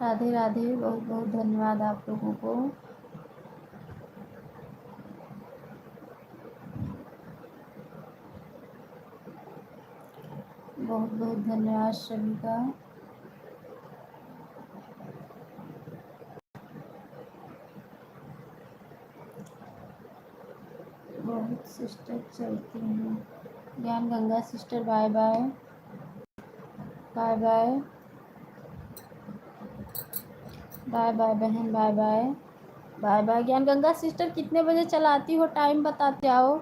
राधे राधे, बहुत बहुत धन्यवाद आप लोगों को। बहुत बहुत धन्यवाद सभी का। बहुत सिस्टर चलती हैं। Gyan Ganga sister bye bye, bye bye, bye bye बहन, bye bye, bye bye. Gyan Ganga sister कितने बजे चलाती हो, टाइम बताते आओ।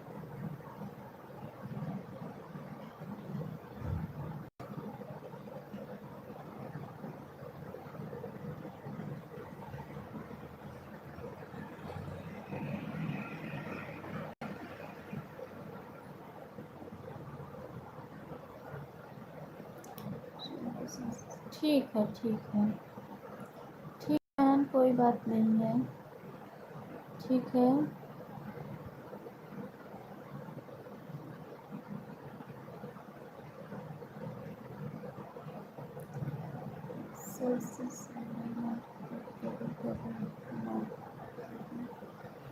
ठीक है ठीक है, ठीक है, कोई बात नहीं है, ठीक है।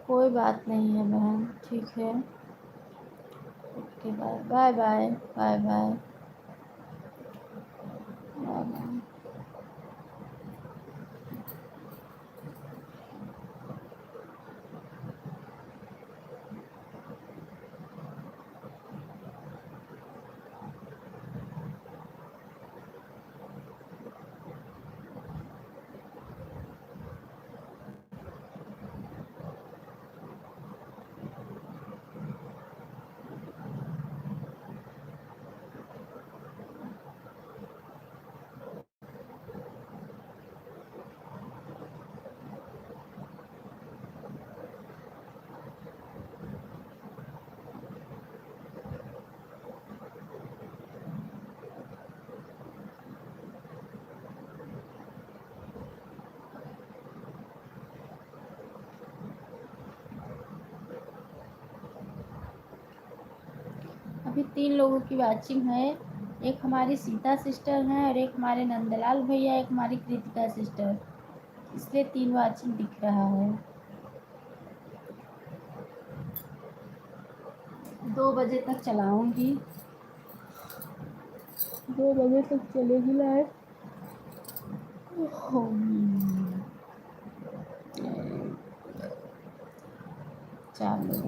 कोई बात नहीं है बहन, ठीक है, okay bye bye bye bye bye bye bye. अभी 3 लोगों की वॉचिंग है। एक हमारी सीता सिस्टर हैं और एक हमारे नंदलाल भैया, एक हमारी कृतिका सिस्टर, इसलिए 3 वॉचिंग दिख रहा है। 2 बजे तक चलाऊंगी, 2 बजे तक चलेगी लाइव। चलो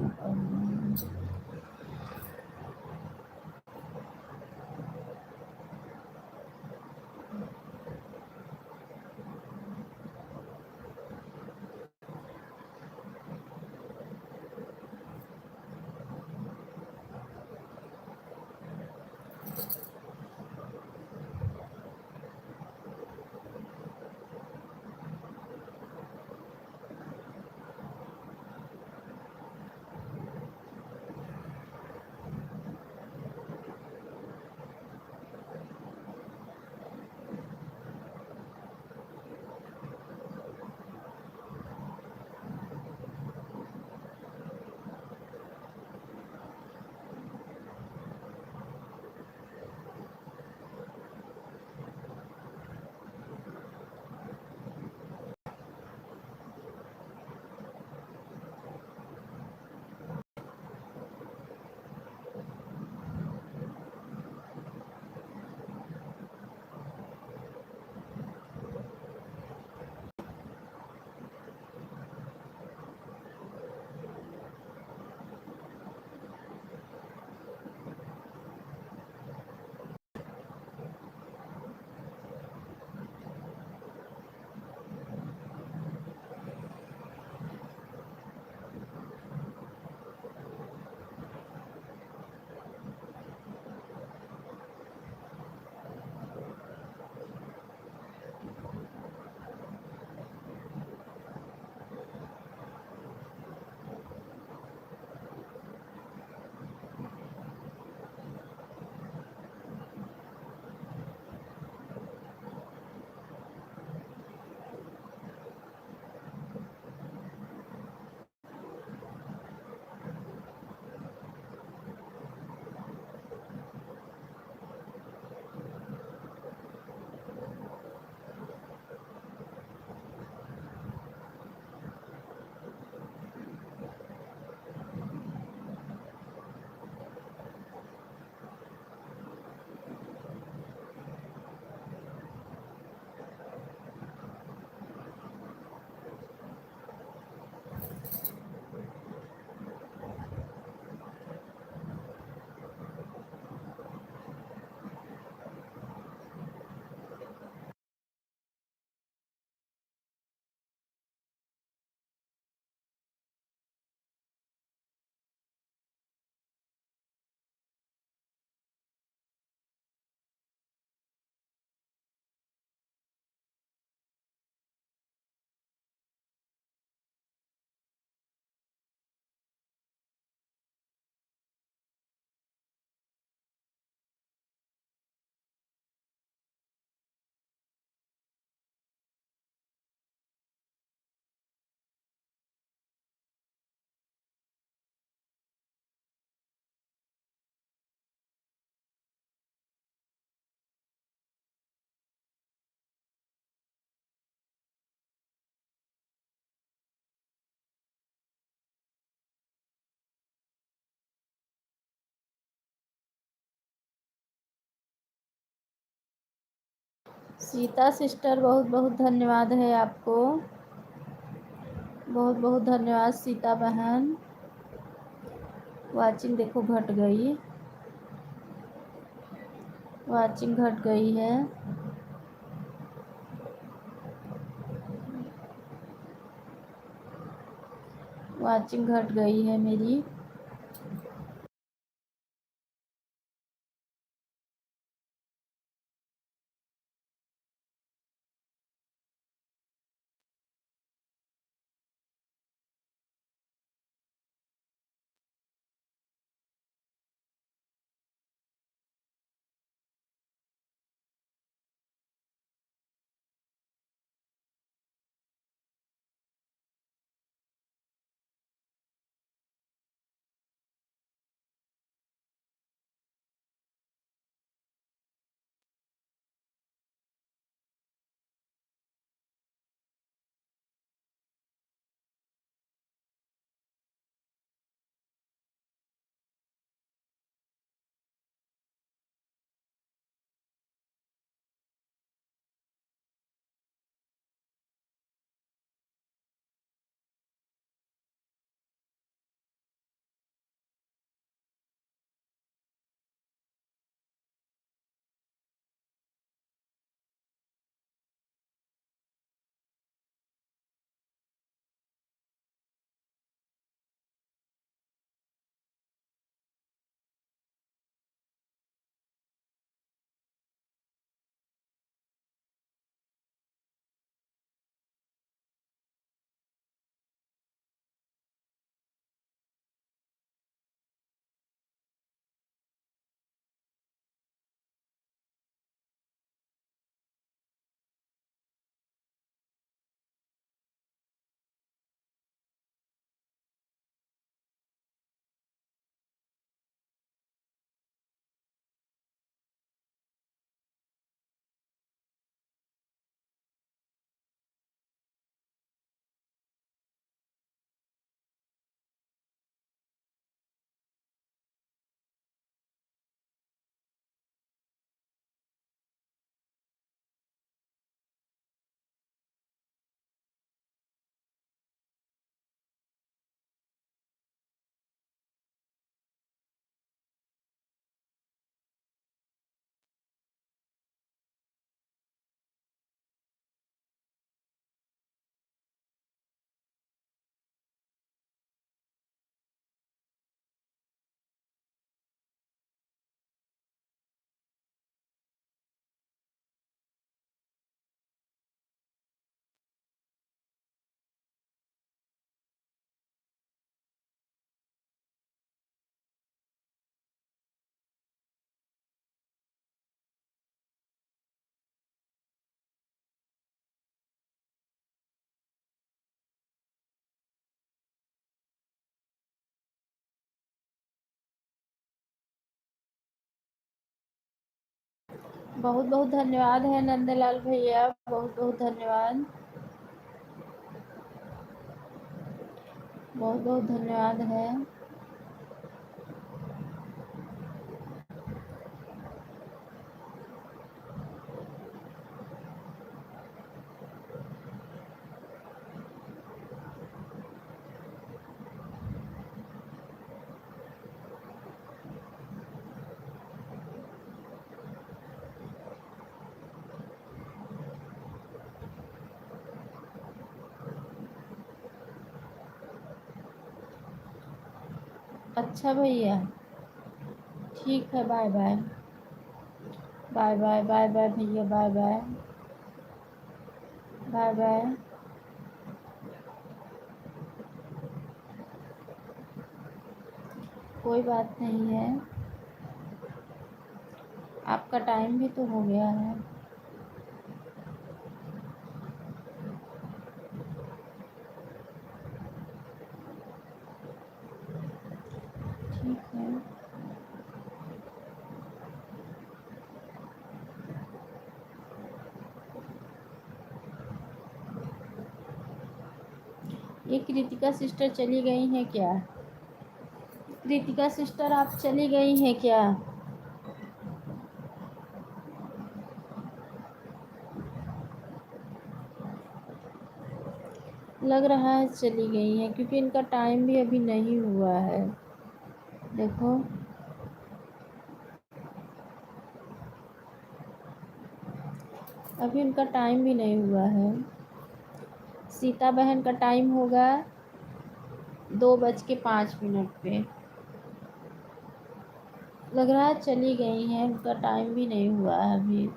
सीता सिस्टर, बहुत बहुत धन्यवाद है आपको, बहुत बहुत धन्यवाद सीता बहन। वाचिंग देखो घट गई, वाचिंग घट गई है। वाचिंग घट गई है मेरी। बहुत बहुत धन्यवाद है नंदलाल भैया, बहुत बहुत धन्यवाद, बहुत बहुत धन्यवाद है। अच्छा भैया, ठीक है, bye bye, bye bye, bye bye भैया, बाय बाय, बाय बाय। कोई बात नहीं है, आपका टाइम भी तो हो गया है। ठीक है, ये कृतिका सिस्टर चली गई हैं क्या? कृतिका सिस्टर आप चली गई हैं क्या? लग रहा है चली गई हैं, क्योंकि इनका टाइम भी अभी नहीं हुआ है। देखो, अभी उनका टाइम भी नहीं हुआ है। सीता बहन का टाइम होगा 2:05 पे। लग रहा है चली गई हैं, उनका टाइम भी नहीं हुआ है अभी।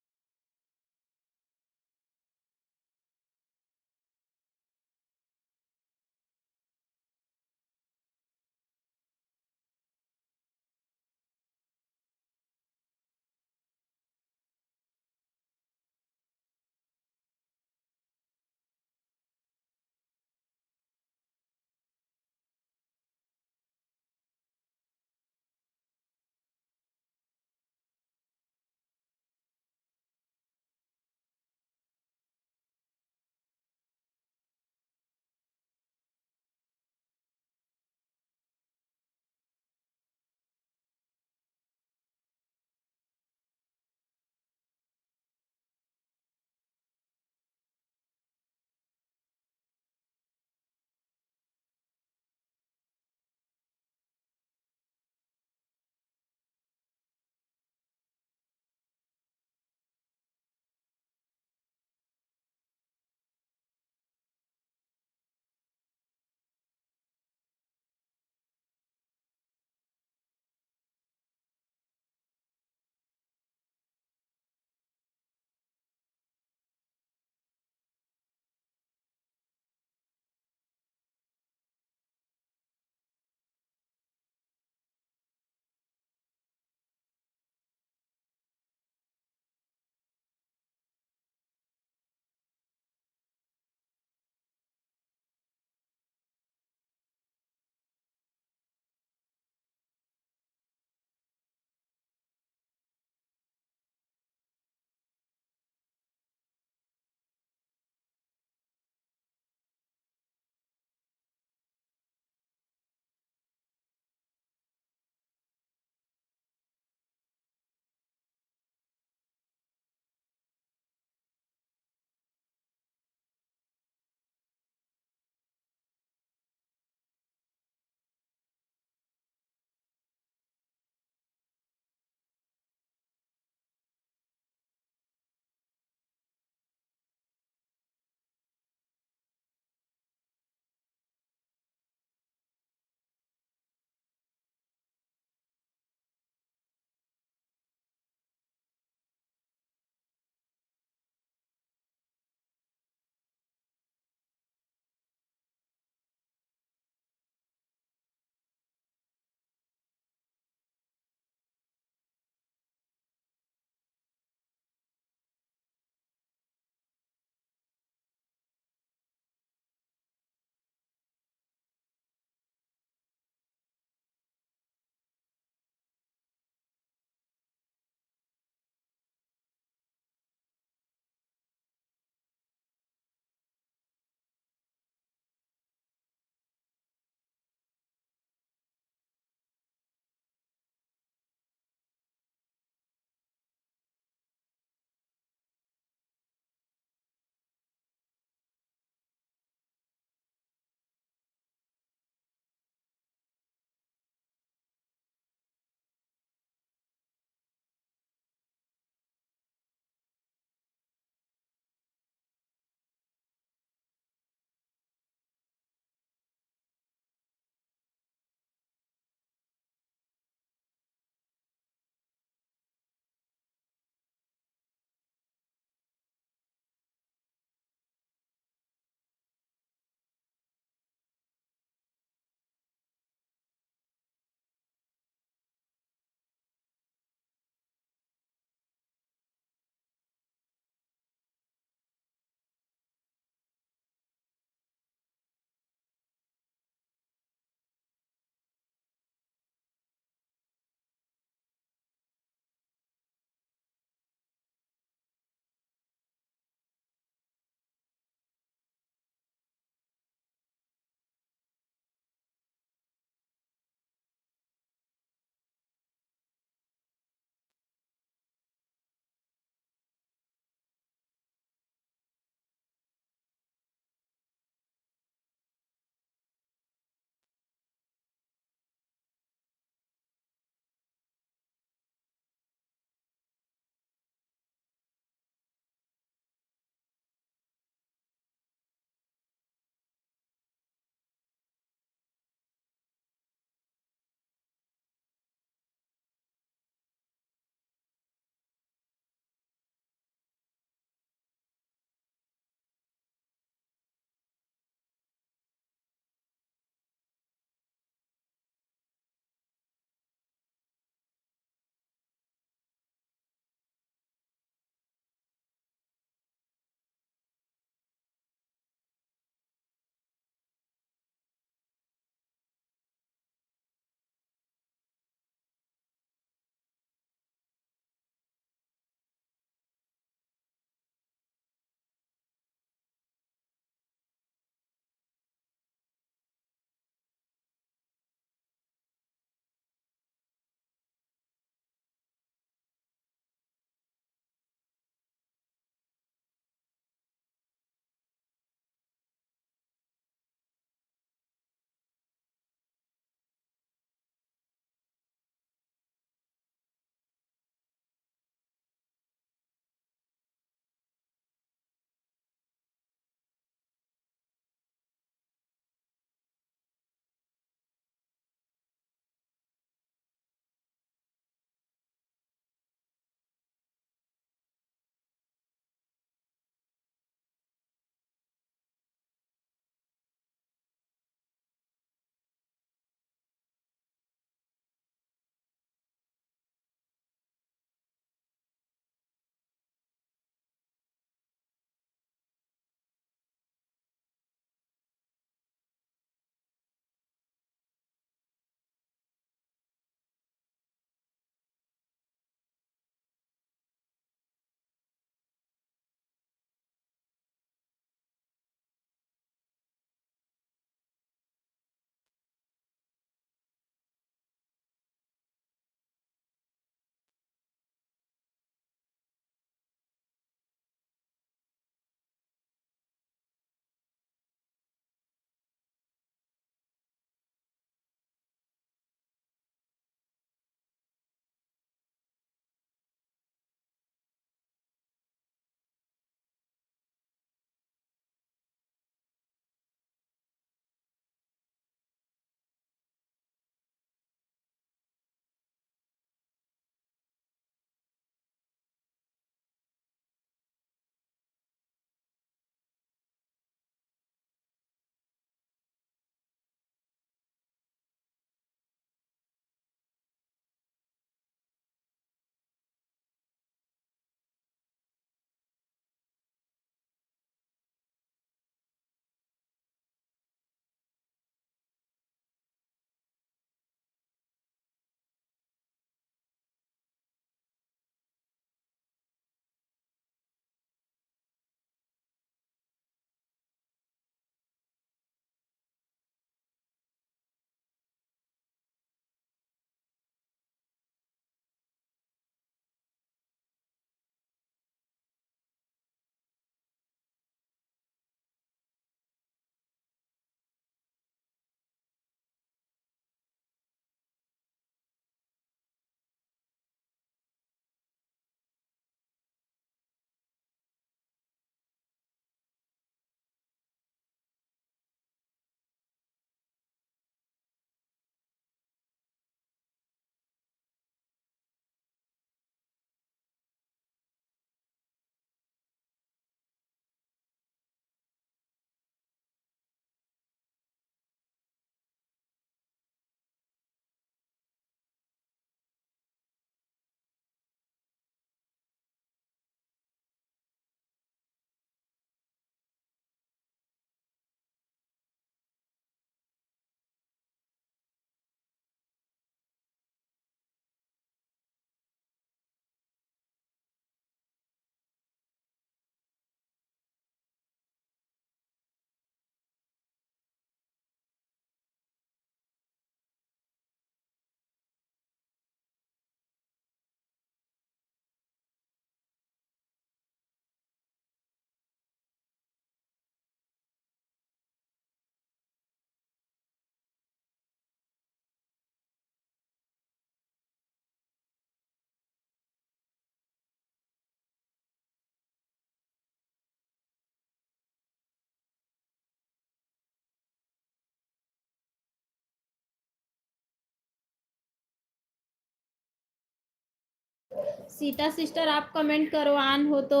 सीता सिस्टर आप कमेंट करो, ऑन हो तो।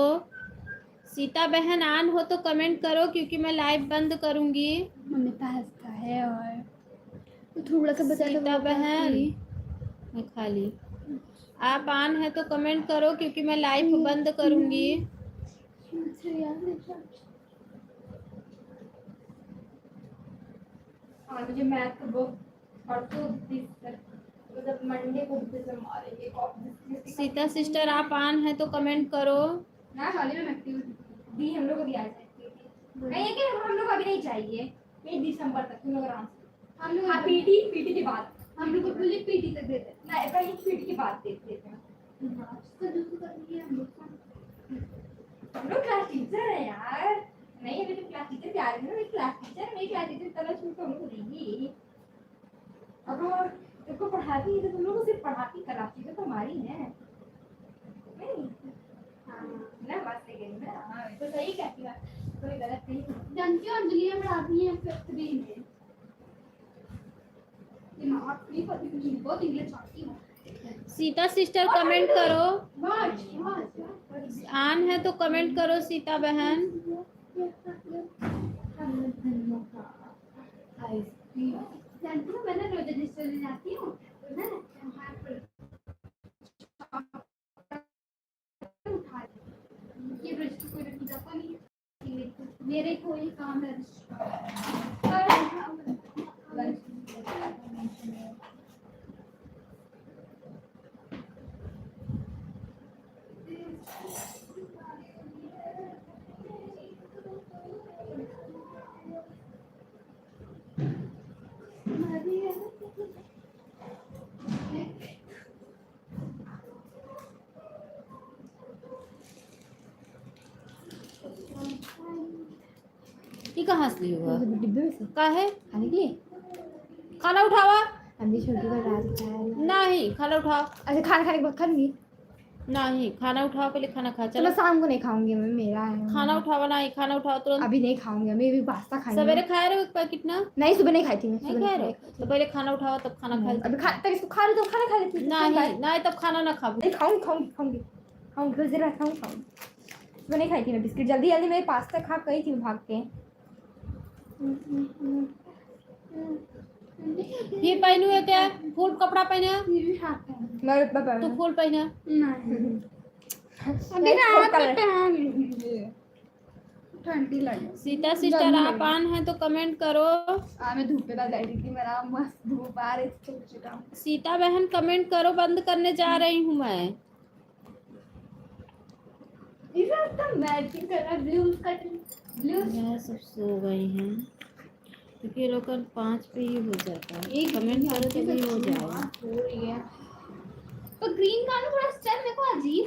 सीता बहन ऑन हो तो कमेंट करो, क्योंकि मैं लाइव बंद करूंगी। मम्मी पास का है और तो थोड़ा सा बचा था सीता वो बहन काफी। मैं खाली, आप ऑन है तो कमेंट करो, क्योंकि मैं लाइव बंद करूंगी। अच्छा यार मुझे मैथ का बुक परसों मतलब मंडे को से मारेंगे। सीता सिस्टर आप ऑन है तो कमेंट करो। ना खाली में एक्टिविटी दी हम लोग को दिया है। नहीं है कि हम लोग अभी नहीं चाहिए, 1 दिसंबर तक तुम लोग आराम से। हम लोग पीटी के बाद हम लोग को पहले पीटी तक देते हैं ना, पहले पीटी के बाद देते हैं। तो जो करनी है हम लोग क्लास टीचर है यार। नहीं अभी तो क्लास टीचर तैयार है ना, मेरी क्लास टीचर, मेरी क्लास टीचर तरह छूट हम लोग देंगी। अब और देखो पढ़ाती है तो तुम लोग को सिर्फ पढ़ाती कराती है तो हमारी है नहीं। हाँ ना बात सही कही ना। हाँ तो सही कहती है, कोई गलत नहीं जानती हो। अंजलि में पढ़ाती है फिफ्थ बी में। दिमाग नहीं पता मुझे बहुत इंग्लिश आती है। सीता सिस्टर कमेंट करो, बस ऑन है तो कमेंट करो सीता बहन। जानती हो मैं ना रोज रजिस्टर में जाती हूँ तो ना वहाँ पर उठा ये रजिस्टर कोई रखी जाता नहीं, मेरे को ही काम है। ये कहाँ से हुआ? डिब्बे में से का है खाने के लिए खाना उठावा? अभी छोटी का रात है। नहीं, खाना उठाओ। अच्छा खाना खाने के बाद खाऊंगी नहीं, खाना उठाओ, पहले खाना खा। तो चलो मैं शाम को नहीं खाऊंगी, मैं मेरा है खाना उठावा। नहीं, खाना उठाओ तुरंत। अभी नहीं खाऊंगी, अभी भी पास्ता खाई सवेरे हूँ। खाए रहे हो एक पैकेट ना? नहीं सुबह नहीं खाई थी मैं, नहीं सुबह खाए नहीं रहे खाई हो तो पहले खाना उठाओ, तब खाना थी। खाए। अभी खा तब इसको खा रही तो खाना खा लेती हूँ। नहीं नहीं, तब खाना ना खाओ। नहीं खाऊंगी खाऊंगी खाऊंगी खाऊंगी फिर जरा खाऊंगी। सुबह नहीं खाई थी मैं बिस्किट, जल्दी जल्दी मैं पास्ता खा गई थी भाग के। ये पहनू है क्या? फुल कपड़ा पहने? मैं तू फुल पहने? अभी रात में ठंडी लगी। सीता सिस्टर आप ऑन है तो कमेंट करो। मैं धूप पे बैठी थी, मेरा मस्त धूप आ रही थी चिपचिपा। सीता बहन कमेंट करो, बंद करने जा रही हूँ मैं। इधर तो मैचिंग कर रहा ब्लू कटिंग ब्लू। यह सब सो गई हैं, क्योंकि ये लोग 5 पे ही हो जाता है। एक कमेंट करो तभी हो जाएगा। तो ग्रीन का ना थोड़ा स्टाइल मेरे को अजीब